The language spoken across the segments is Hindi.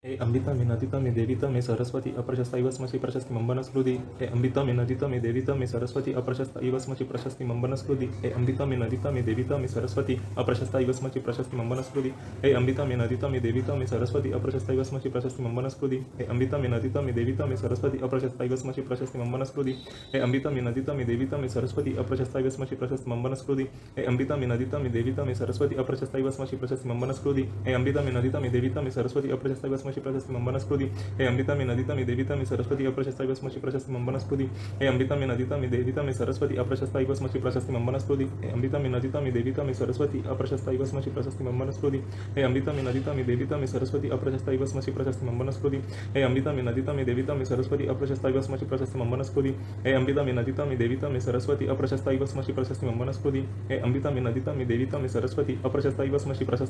हे अम्बिता मे नदिता मे देविता मे सरस्वती अप्रशस्ता इव स्मशी प्रशस्ति मंबनस्कृति हे अम्बिता मे नदिता मे देविता मे सरस्वती अप्रशस्ता इव स्मशी प्रशस्ति मंबनस्कृति हे अम्बिता मे नदिता मे देविता मे सरस्वती अप्रशस्ता इव स्मशी प्रशस्ति मंबनस्कृति हे अम्बिता मे नदिता मे देविता मे सरस्वती अप्रशस्ता इव स्मशी प्रशस्ति मंबनस्कृति हे अम्बिता मे नदिता मे देविता मे सरस्वती अप्रशस्ता इव स्मशी प्रशस्ति मंबनस्कृति हे अम्बिता मे नदिता मे देविता मे सरस्वती अप्रशस्ता इव स्मशी प्रशस्ति मंबनस्कृति हे अम्बिता मे नदिता मे देविता मे सरस्वती अप्रशस्ता इव स्मशी प्रशस्ति मंबनस्कृति हे अम्बिता मे नदिता मे देविता मे सरस्वती अप्रशस्ता इव स्मशी प्रशस्ति मंबनस्कृति हे अम्बिता मे नदिता मे देविता मे सरस्वती अप्रशस्ता इव स्मशी प्रशस्ति मंबनस्कृति हे अम्बिता मे नदिता मे देविता मे सरस्वती अप्रशस्ता इव स्मशी प्रशस्ति मंबनस्कृति हे अम्बिता मे नदिता मे देविता मे सरस्वती अप्रशस्ता इव स्मशी प्रशस्ति मंबनस्कृति हे अम्बिता मे नदिता मे देविता मे सरस्वती अप्रशस्ता इव स्मशी प्रशस्ति मंबनस्कृति हे अम्बिता मे नदिता मे देविता मे सरस्वती अप्रशस्ता इव स्मशी प्रशस्ति मंबनस्कृति हे अम्बिता मे नदिता मे देविता मे सरस्वती अप्रशस्ता इव स्मशी प्रशस्ति मंबनस्कृति हे अम्बिता मे नदिता मे देविता मे सरस्वती अप्रशस्ता इव स्मशी प्रशस्ति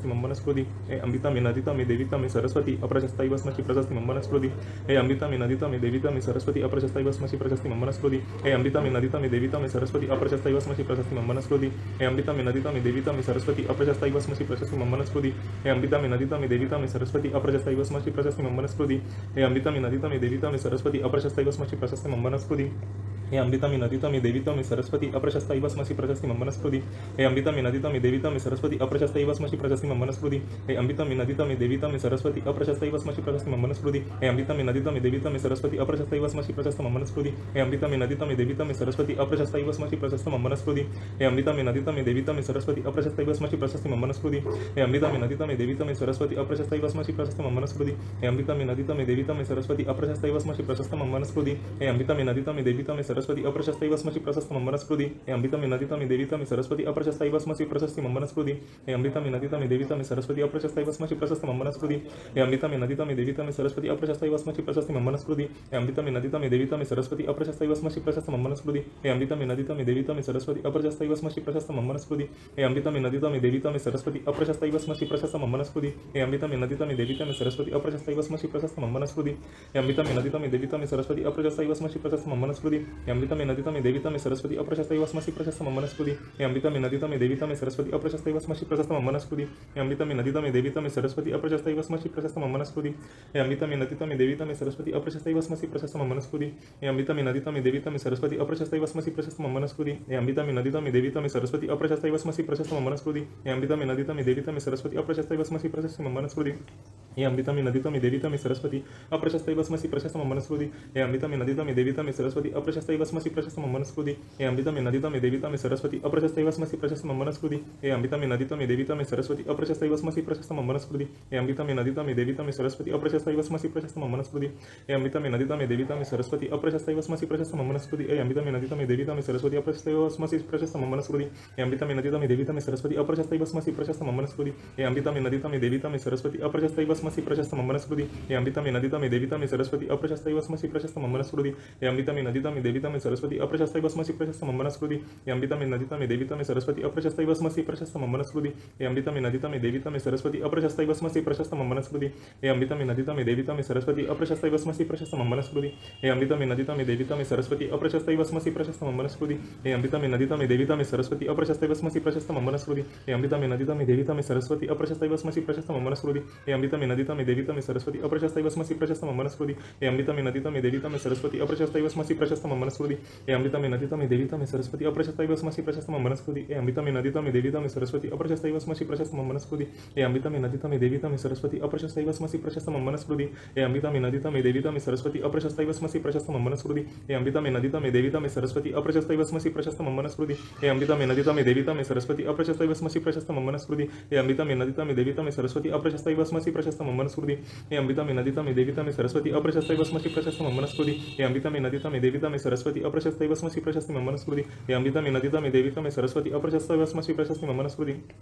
मंबनस्कृति हे अम्बिता मे नदिता मे देविता मे सरस्वती अप्रशस्ता इव स्मशी प्रशस्ति मंबनस्कृति हे अम्बिता मे नदिता मे देविता मे सरस्वती अप्रशस्ता इव स्मशी प्रशस्ति मंबनस्कृति हे अम्बिता मे नदिता मे देविता मे सरस्वती अप्रशस्ता इव स्मशी प्रशस्ति मंबनस्कृति हे अम्बिता मे नदिता मे देविता मे सरस्वती अप्रशस्ता इव स्मशी प्रशस्ति मंबनस्कृति हे अम्बिता मे नदिता मे देविता मे सरस्वती अप्रशस्ता इव स्मशी प्रशस्ति मंबनस्कृति हे अम्बिता मे नदिता मे देविता मे सरस्वती अप्रशस्ता इव स्मशी प्रशस्ति मंबनस्कृति हे अम्बिता मे नदिता मे देविता मे सरस्वती अप्रशस्ता इव स्मशी प्रशस्ति मंबनस्कृति हे अम्बिता मे नदिता मे देविता मे सरस्वती अप्रशस्ता इव स्मशी प्रशस्ति मंबनस्कृति हे अम्बिता मे नदिता मे देविता मे सरस्वती अप्रशस्ता इव स्मशी प्रशस्ति मंबनस्कृति हे अम्बिता मे नदिता मे देविता मे सरस्वती अप्रशस्ता इव स्मशी प्रशस्ति मंबनस्कृति हे अम्बिता मे नदिता मे देविता मे सरस्वती अप्रशस्ता इव स्मशी प्रशस्ति मंबनस्कृति हे अम्बिता मे नदिता मे देविता मे सरस्वती अप्रशस्ता इव स्मशी प्रशस्ति मंबनस्कृति हे अम्बिता मे नदिता मे देविता मे सरस्वती अप्रशस्ता इव स्मशी प्रशस्ति मंबनस्कृति हे अम्बिता मे नदिता मे देविता मे सरस्वती अप्रशस्ता इव स्मशी प्रशस्ति मंबनस्कृति हे अम्बिता मे नदिता मे देविता मे सरस्वती अप्रशस्ता इव स्मशी प्रशस्ति मंबनस्कृति हे अम्बिता मे नदिता मे देविता मे सरस्वती अप्रशस्ता इव स्मशी प्रशस्ति मंबनस्कृति हे अम्बिता मे नदिता मे देविता मे सरस्वती अप्रशस्ता इव स्मशी प्रशस्ति मंबनस्कृति हे अम्बिता मे नदिता मे देविता मे सरस्वती अप्रशस्ता इव स्मशी प्रशस्ति मंबनस्कृति हे अम्बिता मे नदिता मे देविता मे सरस्वती अप्रशस्ता इव स्मशी प्रशस्ति मंबनस्कृति हे अम्बिता मे नदिता मे देविता मे सरस्वती अप्रशस्ता इव स्मशी प्रशस्ति मंबनस्कृति हे अम्बिता मे नदिता मे देविता मे सरस्वती अप्रशस्ता इव स्मशी प्रशस्ति मंबनस्कृति हे अम्बिता मे नदिता मे देविता मे सरस्वती अप्रशस्ता इव स्मशी प्रशस्ति मंबनस्कृति हे अम्बिता मे नदिता मे देविता मे सरस्वती अप्रशस्ता इव स्मशी प्रशस्ति मंबनस्कृति हे अम्बिता मे नदिता मे देविता मे सरस्वती अप्रशस्ता इव स्मशी प्रशस्ति मंबनस्कृति हे अम्बिता मे नदिता मे देविता मे सरस्वती अप्रशस्ता इव स्मशी प्रशस्ति मंबनस्कृति हे अम्बिता मे नदिता मे देविता मे सरस्वती अप्रशस्ता इव स्मशी प्रशस्ति मंबनस्कृति हे अम्बिता मे नदिता मे देविता मे सरस्वती अप्रशस्ता इव स्मशी प्रशस्ति मंबनस्कृति हे अम्बिता मे नदिता मे देविता मे सरस्वती अप्रशस्ता इव स्मशी प्रशस्ति मंबनस्कृति हे अम्बिता मे नदिता मे देविता मे सरस्वती अप्रशस्ता इव स्मशी प्रशस्ति मंबनस्कृति हे अम्बिता मे नदिता मे देविता मे सरस्वती अप्रशस्ता इव स्मशी प्रशस्ति मंबनस्कृति हे अम्बिता मे नदिता मे देविता मे सरस्वती अप्रशस्ता इव स्मशी प्रशस्ति मंबनस्कृति हे अम्बिता मे नदिता मे देविता मे सरस्वती अप्रशस्ता इव स्मशी प्रशस्ति मंबनस्कृति हे अम्बिता मे नदिता मे देविता मे सरस्वती अप्रशस्ता इव स्मशी प्रशस्ति मंबनस्कृति हे अम्बिता मे नदिता मे देविता मे सरस्वती अप्रशस्ता इव स्मशी प्रशस्ति मंबनस्कृति हे अम्बिता मे नदिता मे देविता मे सरस्वती अप्रशस्ता इव स्मशी प्रशस्ति मंबनस्कृति हे अम्बिता मे नदिता मे देविता मे सरस्वती अप्रशस्ता इव स्मशी प्रशस्ति मंबनस्कृति हे अम्बिता मे नदिता मे देविता मे सरस्वती अप्रशस्ता इव स्मशी प्रशस्ति मंबनस्कृति हे अम्बिता मे नदिता मे देविता मे सरस्वती अप्रशस्ता इव स्मशी प्रशस्ति मंबनस्कृति हे अम्बिता मे नदिता मे देविता मे सरस्वती अप्रशस्ता इव स्मशी प्रशस्ति मंबनस्कृति हे अम्बिता मे नदिता मे देविता मे सरस्वती अप्रशस्ता इव स्मशी प्रशस्ति मंबनस्कृति हे अम्बिता मे नदिता मे देविता मे सरस्वती अप्रशस्ता इव स्मशी प्रशस्ति मंबनस्कृति हे अम्बिता मे नदिता मे देविता मे सरस्वती अप्रशस्ता इव स्मशी प्रशस्ति मंबनस्कृति हे अम्बिता मे नदिता मे देविता मे सरस्वती अप्रशस्ता इव स्मशी प्रशस्ति मंबनस्कृति हे अम्बिता मे नदिता मे देविता मे सरस्वती अप्रशस्ता इव स्मशी प्रशस्ति मंबनस्कृति हे अम्बिता मे नदिता मे देविता मे सरस्वती अप्रशस्ता इव स्मशी प्रशस्ति मंबनस्कृति हे अम्बिता मे नदिता मे देविता मे सरस्वती अप्रशस्ता इव स्मशी प्रशस्ति मंबनस्कृति हे अम्बिता मे नदिता मे देविता मे सरस्वती अप्रशस्ता इव स्मशी प्रशस्ति मंबनस्कृति हे अम्बिता मे नदिता मे देविता मे सरस्वती अप्रशस्ता इव स्मशी प्रशस्ति मंबनस्कृति हे अम्बिता मे नदिता मे देविता मे सरस्वती अप्रशस्ता इव स्मशी प्रशस्ति मंबनस्कृति हे अम्बिता मे नदिता मे देविता मे सरस्वती अप्रशस्ता इव स्मशी प्रशस्ति मंबनस्कृति हे अम्बिता मे नदिता मे देविता मे सरस्वती अप्रशस्ता इव स्मशी प्रशस्ति मंबनस्कृति हे अम्बिता मे नदिता मे देविता मे सरस्वती अप्रशस्ता इव स्मशी प्रशस्ति मंबनस्कृति हे अम्बिता मे नदिता मे देविता मे सरस्वती अप्रशस्ता इव स्मशी प्रशस्ति मंबनस्कृति हे अम्बिता मे नदिता मे देविता मे सरस्वती अप्रशस्ता इव स्मशी प्रशस्ति मंबनस्कृति हे अम्बिता मे नदिता मे देविता मे सरस्वती अप्रशस्ता इव स्मशी प्रशस्ति मंबनस्कृति हे अम्बिता मे नदिता मे देविता मे सरस्वती अप्रशस्ता इव स्मशी प्रशस्ति मंबनस्कृति हे अम्बिता मे नदिता मे देविता मे सरस्वती अप्रशस्ता इव स्मशी प्रशस्ति मंबनस्कृति हे अम्बिता मे नदिता मे देविता मे सरस्वती अप्रशस्ता इव स्मशी प्रशस्ति मंबनस्कृति हे अम्बिता मे नदिता मे देविता मे सरस्वती अप्रशस्ता इव स्मशी प्रशस्ति मंबनस्कृति हे अम्बिता मे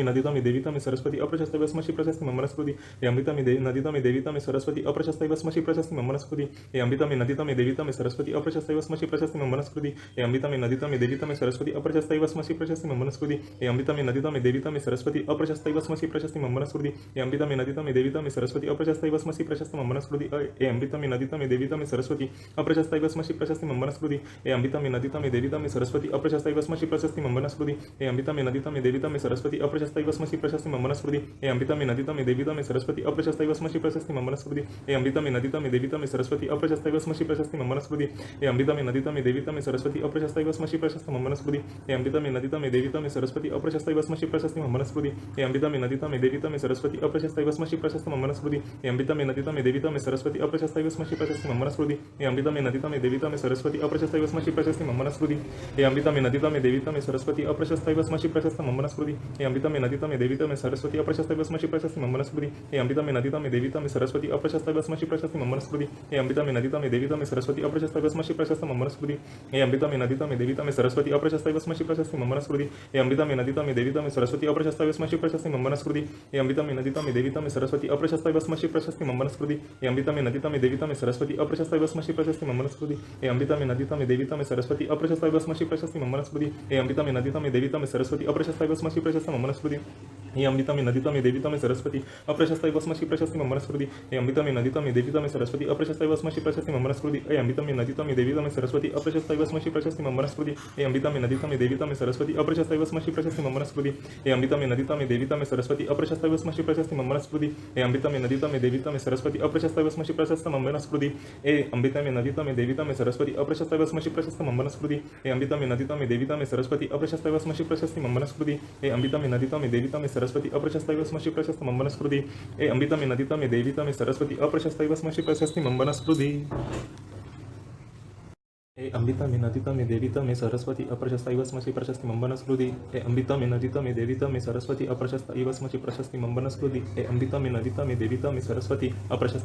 नदिता मे देविता मे सरस्वती अप्रशस्ता इव स्मशी प्रशस्ति मंबनस्कृति हे अम्बिता मे नदिता मे देविता मे सरस्वती अप्रशस्ता इव स्मशी प्रशस्ति मंबनस्कृति हे अम्बिता मे नदिता मे देविता मे सरस्वती अप्रशस्ता इव स्मशी प्रशस्ति मंबनस्कृति हे अम्बिता मे नदिता मे देविता मे सरस्वती अप्रशस्ता इव स्मशी प्रशस्ति मंबनस्कृति हे अम्बिता मे नदिता मे देविता मे सरस्वती अप्रशस्ता इव स्मशी प्रशस्ति मंबनस्कृति हे अम्बिता मे नदिता मे देविता मे सरस्वती अप्रशस्ता इव स्मशी प्रशस्ति मंबनस्कृति हे अम्बिता मे नदिता मे देविता मे सरस्वती अप्रशस्ता इव स्मशी प्रशस्ति मंबनस्कृति हे अम्बिता मे नदिता मे देविता मे सरस्वती अप्रशस्ता इव स्मशी प्रशस्ति मंबनस्कृति हे अम्बिता मे नदिता मे देविता मे सरस्वती सरस्वती अप्रशस्ता इव स्मशी प्रशस्ति मम वनस्पति हे अम्बिता मे नदी तमे देवी तमे सरस्वती अप्रशस्ता इव स्मशी प्रशस्ति मम वनस्पति हे अम्बिता मे नदी तमे देवी तमे सरस्वती अप्रशस्ता इव स्मशी प्रशस्ति मम वनस्पति हे अम्बिता मे नदी तमे देवी तमे सरस्वती अप्रशस्ता इव स्मशी प्रशस्ति मम वनस्पति हे अम्बिता मे नदी तमे देवी तमे सरस्वती अप्रशस्ता इव स्मशी प्रशस्ति मम वनस्पति हे अम्बिता मे नदी तमे देवी तमे सरस्वती अप्रशस्ता इव स्मशी प्रशस्ति मम वनस्पति हे अम्बिता मे नदी तमे देवी तमे सरस्वती अप्रशस्ता इव स्मशी प्रशस्ति मम वनस्पति हे अम्बिता मे नदी तमे देवी तमे सरस्वती अप्रशस्ता इव स्मशी प्रशस्ति मम वनस्पति हे अम्बिता मे नदी तमे देवी तमे सरस्वती अप्रशस्ता इव स्मशी प्रशस्ति मम वनस्पति हे अम्बिता मे नदी तमे देवी तमे सरस्वती अप्रशस्ता इव स्मशी प्रशस्ति मम वनस्पति हे अम्बिता मे नदी तमे देवी तमे सरस्वती अप्रशस्ता इव स्मशी प्रशस्ति मम वनस्पति हे अम्बिता मे नदी तमे देवी तमे सरस्वती अप्रशस्ता इव स्मशी प्रशस्ति मम वनस्पति हे अम्बिता मे नदी तमे देवी तमे सरस्वती अप्रशस्ता इव स्मशी प्रशस्ति मम वनस्पति हे अम्बिता मे नदी तमे देवी तमे सरस्वती अप्रशस्ता इव स्मशी प्रशस्ति मम वनस्पति हे अम्बिता मे नदी तमे देवी तमे सरस्वती अप्रशस्ता इव स्मशी प्रशस्ति मम वनस्पति हे अम्बिता मे नदी तमे देवी तमे सरस्वती अप्रशस्ता इव स्मशी प्रशस्ति मम वनस्पति हे अम्बिता मे नदी तमे देवी तमे सरस्वती अप्रशस्ता इव स्मशी प्रशस्ति मम वनस्पति हे अम्बिता मे नदी तमे देवी तमे सरस्वती अप्रशस्ता इव स्मशी प्रशस्ति मम वनस्पति हे अम्बिता मे नदी तमे देवी तमे सरस्वती अप्रशस्ता इव स्मशी प्रशस्ति मम वनस्पति हे अम्बिता मे नदी तमे देवी तमे सरस्वती अप्रशस्ता इव स्मशी प्रशस्ति मम वनस्पति हे अम्बिता मे नदी तमे देवी तमे सरस्वती अप्रशस्ता इव स्मशी प्रशस्ति मम वनस्पति हे अम्बिता मे नदी तमे देवी तमे सरस्वती अप्रशस्ता इव स्मशी प्रशस्ति मम वनस्पति हे अम्बिता मे नदी तमे देवी तमे सरस्वती अप्रशस्ता इव स्मशी प्रशस्ति मम वनस्पति हे अम्बिता मे नदी तमे देवी तमे सरस्वती अप्रशस्ता इव स्मशी प्रशस्ति मम वनस्पति हे अम्बिता मे नदी तमे देवी तमे सरस्वती अप्रशस्ता इव स्मशी प्रशस्ति मम वनस्पति हे अम्बिता मे नदी तमे देवी तमे सरस्वती अप्रशस्ता इव स्मशी प्रशस्ति मम वनस्पति हे अम्बिता मे नदी तमे देवी तमे सरस्वती अप्रशस्ता इव स्मशी प्रशस्ति मम वनस्पति हे अम्बिता मे नदी तमे देवी तमे सरस्वती अप्रशस्ता इव स्मशी प्रशस्ति मम वनस्पति हे अम्बिता मे नदी तमे देवी तमे सरस्वती अप्रशस्ता इव स्मशी प्रशस्ति मम वनस्पति हे अम्बिता मे नदी तमे देवी तमे सरस्वती अप्रशस्ता इव स्मशी प्रशस्ति मम वनस्पति हे अम्बिता मे नदी तमे देवी तमे सरस्वती अप्रशस्ता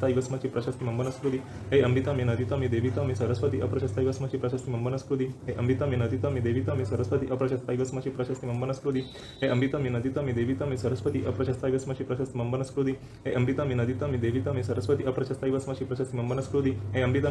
इव स्मशी प्रशस्ति मम वनस्पति हे अम्बिता मे नदी तमे देवी तमे सरस्वती अप्रशस्ता इव स्मशी प्रशस्ति मम वनस्पति हे अम्बिता मे नदी तमे देवी तमे सरस्वती अप्रशस्ता इव स्मशी प्रशस्ति मम वनस्पति हे अम्बिता मे नदी तमे देवी तमे सरस्वती अप्रशस्ता इव स्मशी प्रशस्ति मम वनस्पति हे अम्बिता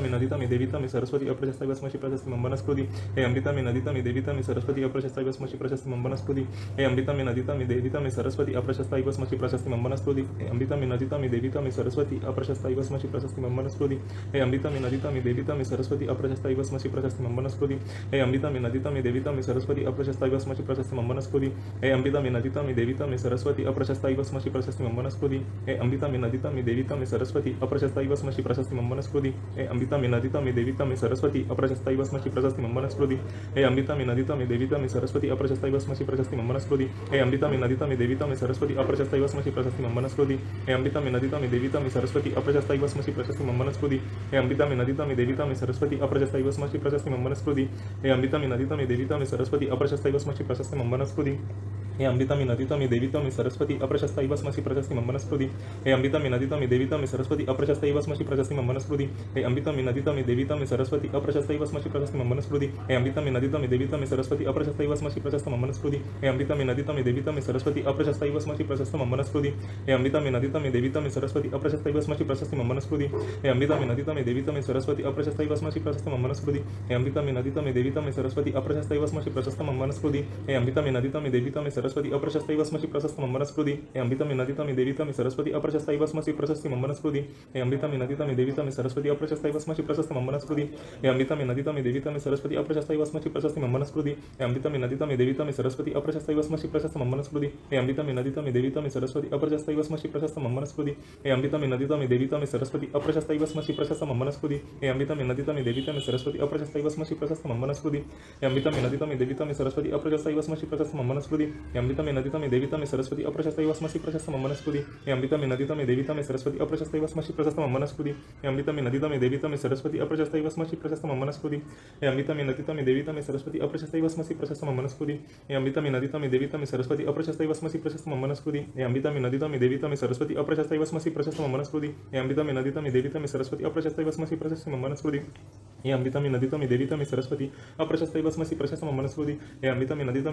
मे नदी तमे देवी तमे सरस्वती अप्रशस्ता इव स्मशी प्रशस्ति मम वनस्पति हे अम्बिता मे नदी तमे देवी तमे सरस्वती अप्रशस्ता इव स्मशी प्रशस्ति मम वनस्पति हे अम्बिता मे नदी तमे देवी तमे सरस्वती अप्रशस्ता इव स्मशी प्रशस्ति मम वनस्पति हे अम्बिता मे नदी तमे देवी तमे सरस्वती अप्रशस्ता इव स्मशी प्रशस्ति मम वनस्पति हे अम्बिता मे नदी तमे देवी तमे सरस्वती अप्रशस्ता इव स्मशी प्रशस्ति मम वनस्पति हे अम्बिता मे नदी तमे देवी तमे सरस्वती अप्रशस्ता इव स्मशी प्रशस्ति मम वनस्पति हे अम्बिता मे नदी तमे देवी तमे सरस्वती अप्रशस्ता इव स्मशी प्रशस्ति मम वनस्पति हे अम्बिता मे नदी तमे देवी तमे सरस्वती अप्रशस्ता इव स्मशी प्रशस्ति मम वनस्पति हे अम्बिता मे नदी तमे देवी तमे सरस्वती अप्रशस्ता इव स्मशी प्रशस्ति मम वनस्पति हे अम्बिता मे नदी तमे देवी तमे सरस्वती अप्रशस्ता इव स्मशी प्रशस्ति मम वनस्पति हे अम्बिता मे नदी तमे देवी तमे सरस्वती अप्रशस्ता इव स्मशी प्रशस्ति मम वनस्पति हे अम्बिता मे नदी तमे देवी तमे सरस्वती अप्रशस्ता इव स्मशी प्रशस्ति मम वनस्पति हे अम्बिता मे नदी तमे देवी तमे सरस्वती अप्रशस्ता इव स्मशी प्रशस्ति मम वनस्पति हे अम्बिता मे नदी तमे देवी तमे सरस्वती अप्रशस्ता इव स्मशी प्रशस्ति मम वनस्पति हे अम्बिता मे नदी तमे देवी तमे सरस्वती अप्रशस्ता इव स्मशी प्रशस्ति मम वनस्पति हे अम्बिता मे नदी तमे देवी तमे सरस्वती अप्रशस्ता इव स्मशी प्रशस्ति मम वनस्पति हे अम्बिता मे नदी तमे देवी तमे सरस्वती अप्रशस्ता इव स्मशी प्रशस्ति मम वनस्पति हे अम्बिता मे नदी तमे देवी तमे सरस्वती अप्रशस्ता इव स्मशी प्रशस्ति मम वनस्पति हे अम्बिता मे नदी तमे देवी तमे सरस्वती अप्रशस्ता इव स्मशी प्रशस्ति मम वनस्पति हे अम्बिता मे नदी तमे देवी तमे सरस्वती अप्रशस्ता इव स्मशी प्रशस्ति मम वनस्पति हे अम्बिता मे नदी तमे देवी तमे सरस्वती अप्रशस्ता इव स्मशी प्रशस्ति मम वनस्पति हे अम्बिता मे नदी तमे देवी तमे सरस्वती अप्रशस्ता इव स्मशी प्रशस्ति मम वनस्पति हे अम्बिता मे नदी तमे देवी तमे सरस्वती अप्रशस्ता इव स्मशी प्रशस्ति मम वनस्पति हे अम्बिता मे नदी तमे देवी तमे सरस्वती अप्रशस्ता इव स्मशी प्रशस्ति मम वनस्पति हे अम्बिता मे नदी तमे देवी तमे सरस्वती अप्रशस्ता इव स्मशी प्रशस्ति मम वनस्पति हे अम्बिता मे नदी तमे देवी तमे सरस्वती अप्रशस्ता इव स्मशी प्रशस्ति मम वनस्पति हे अम्बिता मे नदी तमे देवी तमे सरस्वती अप्रशस्ता इव स्मशी प्रशस्ति मम वनस्पति हे अम्बिता मे नदी तमे देवी तमे सरस्वती अप्रशस्ता इव स्मशी प्रशस्ति मम वनस्पति हे अम्बिता मे नदी तमे देवी तमे सरस्वती अप्रशस्ता इव स्मशी प्रशस्ति मम वनस्पति हे अम्बिता मे नदी तमे देवी तमे सरस्वती अप्रशस्ता इव स्मशी प्रशस्ति मम वनस्पति हे अम्बिता मे नदी तमे देवी तमे सरस्वती अप्रशस्ता इव स्मशी प्रशस्ति मम वनस्पति हे अम्बिता मे नदी तमे देवी तमे सरस्वती अप्रशस्ता इव स्मशी प्रशस्ति मम वनस्पति हे अम्बिता मे नदी तमे देवी तमे सरस्वती अप्रशस्ता इव स्मशी प्रशस्ति मम वनस्पति हे अम्बिता मे नदी तमे देवी तमे सरस्वती अप्रशस्ता इव स्मशी प्रशस्ति मम वनस्पति हे अम्बिता मे नदी तमे देवी तमे सरस्वती अप्रशस्ता इव स्मशी प्रशस्ति मम वनस्पति हे अम्बिता मे नदी तमे देवी तमे सरस्वती अप्रशस्ता इव स्मशी प्रशस्ति मम वनस्पति हे अम्बिता मे नदी तमे देवी तमे सरस्वती अप्रशस्ता इव स्मशी प्रशस्ति मम वनस्पति हे अम्बिता मे नदी तमे देवी तमे सरस्वती अप्रशस्ता इव स्मशी प्रशस्ति मम वनस्पति हे अम्बिता मे नदी तमे देवी तमे सरस्वती अप्रशस्ता इव स्मशी प्रशस्ति मम वनस्पति हे अम्बिता मे नदी तमे देवी तमे सरस्वती अप्रशस्ता इव स्मशी प्रशस्ति मम वनस्पति हे अम्बिता मे नदी तमे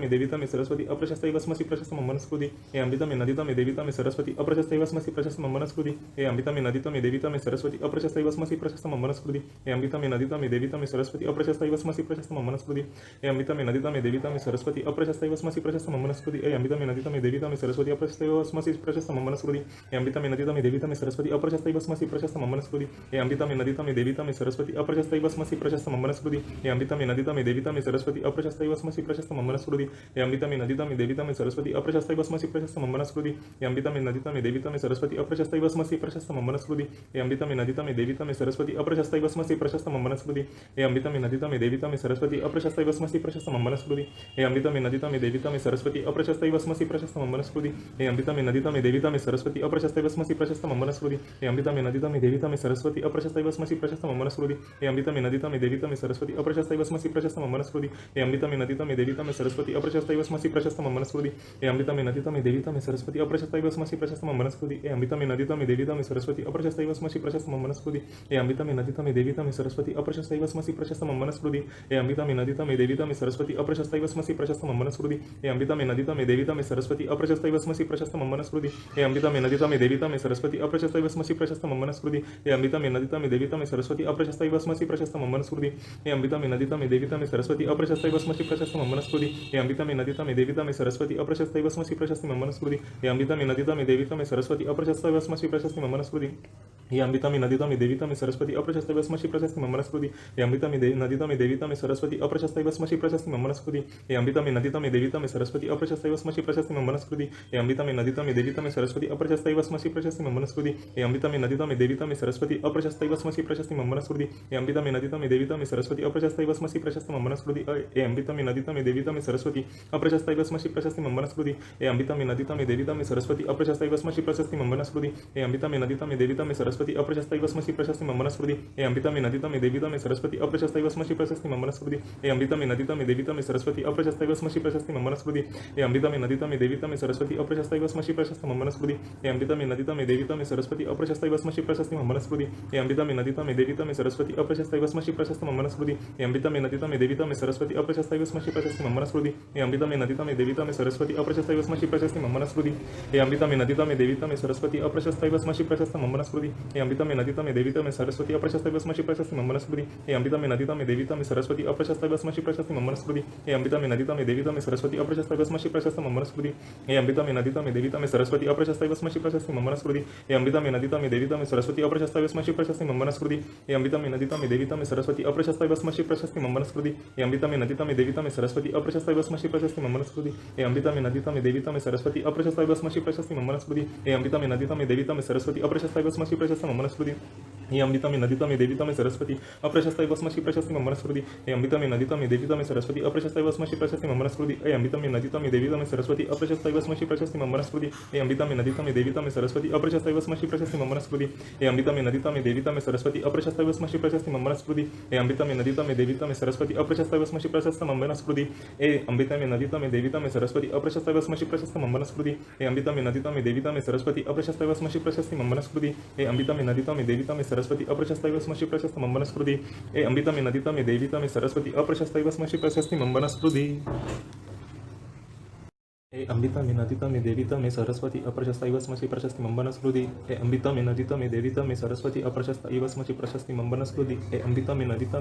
देवी तमे सरस्वती अप्रशस्ता इव स्मशी प्रशस्ति मम वनस्पति हे अम्बिता मे नदी तमे देवी तमे सरस्वती अप्रशस्ता इव स्मशी प्रशस्ति मम वनस्पति हे अम्बिता मे नदी तमे देवी तमे सरस्वती अप्रशस्ता इव स्मशी प्रशस्ति मम वनस्पति हे अम्बिता मे नदी तमे देवी तमे सरस्वती अप्रशस्ता इव स्मशी प्रशस्ति मम वनस्पति हे अम्बिता मे नदी तमे देवी तमे सरस्वती अप्रशस्ता इव स्मशी प्रशस्ति मम वनस्पति हे अम्बिता मे नदी तमे देवी तमे सरस्वती अप्रशस्ता इव स्मशी प्रशस्ति मम वनस्पति हे अम्बिता मे नदी तमे देवी तमे सरस्वती अप्रशस्ता इव स्मशी प्रशस्ति मम वनस्पति हे अम्बिता मे नदी तमे देवी तमे सरस्वती अप्रशस्ता इव स्मशी वस्मसी प्रशस्त मंबनस्कृति हे अमृतमे नदितमे देवितमे सरस्वती अप्रशस्ता वस्मसी प्रशस्त मंबनस्कृति हे अमृतमे नदितमे देवितमे सरस्वती अप्रशस्ता वस्मसी प्रशस्त मंबनस्कृति हे अमृतमे नदितमे देवितमे सरस्वती अप्रशस्ता वस्मसी प्रशस्त मंबनस्कृति हे अमृतमे नदितमे देवितमे सरस्वती अप्रशस्ता वस्मसी प्रशस्त मंबनस्कृति हे अमृतमे नदितमे देवितमे सरस्वती अप्रशस्ता वस्मसी प्रशस्त मंबनस्कृति हे अमृतमे नदितमे देवितमे सरस्वती अप्रशस्ता वस्मसी प्रशस्त मंबनस्कृति हे अमृतमे नदितमे देवितमे सरस्वती अप्रशस्ता वस्मसी प्रशस्त मंबनस्कृति हे अमृतमे नदितमे देवितमे सरस्वती अप्रशस्ता वस्मसी प्रशस्त मंबनस्कृति हे अमृतमे नदितमे देवितमे सरस्वती अप्रशस्ता वस्मसी प्रशस्त मंबनस्कृति हे अमृतमे नदितमे देवितमे सरस्वती अप्रशस्ता वस्मसी प्रशस्त मंबनस्कृति हे अमृतमे नदितमे देवितमे सरस्वती अप्रशस्ता वस्मसी प्रशस्त मंबनस्कृति हे अमृतमे नदितमे देवितमे सरस्वती अप्रशस्ता वस्मसी प्रशस्त मंबनस्कृति हे अमृतमे नदितमे देवितमे सरस्वती अप्रशस्ता वस्मसी प्रशस्त मंबनस्कृति हे अमृतमे नदितमे देवितमे सरस्वती अप्रशस्ता वस्मसी प्रशस्त मंबनस्कृति हे अमृतमे नदितमे देवितमे सरस्वती अप्रशस्ता वस्मसी प्रशस्त मंबनस्कृति हे अमृतमे नदितमे देवितमे सरस्वती अप्रशस्ता वस्मसी प्रशस्त मंबनस्कृति हे अमृतमे नदितमे देवितमे सरस्वती अप्रशस्ता वस्मसी प्रशस्त मंबनस्कृति हे अमृतमे नदितमे देवितमे सरस्वती अप्रशस्ता वस्मसी प्रशस्त मंबनस्कृति हे अमृतमे नदितमे देवितमे सरस्वती अप्रशस्ता वस्मसी प्रशस्त मंबनस्कृति हे अमृतमे नदितमे देवितमे सरस्वती अप्रशस्ता वस्मसी प्रशस्त मंबनस्कृति हे अमृतमे नदितमे देवितमे सरस्वती अप्रशस्ता वस्मसी प्रशस्त मंबनस्कृति हे अमृतमे नदितमे देवितमे सरस्वती अप्रशस्ता वस्मसी प्रशस्त मंबनस्कृति हे अमृतमे नदितमे देवितमे सरस्वती अप्रशस्ता वस्मसी प्रशस्त मंबनस्कृति हे अमृतमे नदितमे देवितमे सरस्वती अप्रशस्ता वस्मसी प्रशस्त मंबनस्कृति हे अमृतमे नदितमे देवितमे सरस्वती अप्रशस्ता वस्मसी प्रशस्त मंबनस्कृति हे अमृतमे नदितमे देवितमे सरस्वती अप्रशस्ता वस्मसी प्रशस्त मंबनस्कृति हे अमृतमे नदितमे देवितमे सरस्वती अप्रशस्ता वस्मसी प्रशस्त मंबनस्कृति हे अमृतमे नदितमे देवितमे सरस्वती अप्रशस्ता वस्मसी प्रशस्त मंबनस्कृति हे अमृतमे नदितमे देवितमे सरस्वती अप्रशस्ता वस्मसी प्रशस्त मंबनस्कृति हे अमृतमे नदितमे देवितमे सरस्वती अप्रशस्ता वस्मसी प्रशस्त मंबनस्कृति हे अमृतमे नदितमे देवितमे सरस्वती अप्रशस्ता वस्मसी प्रशस्त मंबनस्कृति हे अमृतमे नदितमे देवितमे सरस्वती अप्रशस्ता वस्मसी प्रशस्त मंबनस्कृति हे अमृतमे नदितमे देवितमे सरस्वती अप्रशस्ता वस्मसी प्रशस्त मंबनस्कृति हे अमृतमे नदितमे देवितमे सरस्वती अप्रशस्ता वस्मसी प्रशस्त मंबनस्कृति हे अमृतमे नदितमे देवितमे सरस्वती अप्रशस्ता वस्मसी प्रशस्त मंबनस्कृति हे अमृतमे नदितमे देवितमे सरस्वती अप्रशस्ता वस्मसी प्रशस्त मंबनस्कृति हे अमृतमे नदितमे देवितमे सरस्वती अप्रशस्ता वस्मसी प्रशस्त मंबनस्कृति हे अमृतमे नदितमे देवितमे सरस्वती अप्रशस्ता वस्मसी प्रशस्त मंबनस्कृति हे अमृतमे नदितमे देवितमे सरस्वती अप्रशस्ता वस्मसी प्रशस्त मंबनस्कृति हे अमृतमे नदितमे देवितमे सरस्वती अप्रशस्ता वस्मसी प्रशस्त मंबनस्कृति हे अमृतमे नदितमे देवितमे सरस्वती अप्रशस्ता वस्मसी प्रशस्त मंबनस्कृति हे अमृतमे नदितमे देवितमे सरस्वती अप्रशस्ता वस्मसी प्रशस्त मंबनस्कृति हे अमृतमे नदितमे देवितमे सरस्वती अप्रशस्ता वस्मसी प्रशस्त मंबनस्कृति हे अमृतमे नदितमे देवितमे सरस्वती अप्रशस्ता वस्मसी प्रशस्त मंबनस्कृति हे अमृतमे नदितमे देवितमे सरस्वती अप्रशस्ता वस्मसी प्रशस्त मंबनस्कृति हे अमृतमे नदितमे देवितमे सरस्वती अप्रशस्ता वस्मसी प्रशस्त मंबनस्कृति हे अमृतमे नदितमे देवितमे सरस्वती अप्रशस्ता वस्मसी प्रशस्त मंबनस्कृति हे अमृतमे नदितमे देवितमे सरस्वती अप्रशस्ता वस्मसी प्रशस्त मंबनस्कृति हे अमृतमे नदितमे देवितमे सरस्वती अप्रशस्ता वस्मसी प्रशस्त मंबनस्कृति हे अमृतमे नदितमे देवितमे सरस्वती अप्रशस्ता वस्मसी प्रशस्त मंबनस्कृति हे अमृतमे नदितमे देवितमे सरस्वती अप्रशस्ता वस्मसी प्रशस्त मंबनस्कृति हे अमृतमे नदितमे देवितमे सरस्वती अप्रशस्ता वस्मसी प्रशस्त मंबनस्कृति हे अमृतमे नदितमे देवितमे सरस्वती अप्रशस्ता वस्मसी प्रशस्त मंबनस्कृति हे अमृतमे नदितमे देवितमे सरस्वती अप्रशस्ता वस्मसी प्रशस्त मंबनस्कृति हे अमृतमे नदितमे देवितमे सरस्वती अप्रशस्ता वस्मसी प्रशस्त मंबनस्कृति हे अमृतमे नदितमे देवितमे सरस्वती अप्रशस्ता वस्मसी प्रशस्त मंबनस्कृति हे अमृतमे नदितमे देवितमे सरस्वती अप्रशस्ता वस्मसी प्रशस्ति मंबनस्कृति हे अमृतमे नदितमे देवितमे सरस्वती अप्रशस्ता वस्मसी प्रशस्ति मंबनस्कृति हे अमृतमे नदितमे देवितमे सरस्वती अप्रशस्ता वस्मसी प्रशस्ति मंबनस्कृति हे अमृतमे नदितमे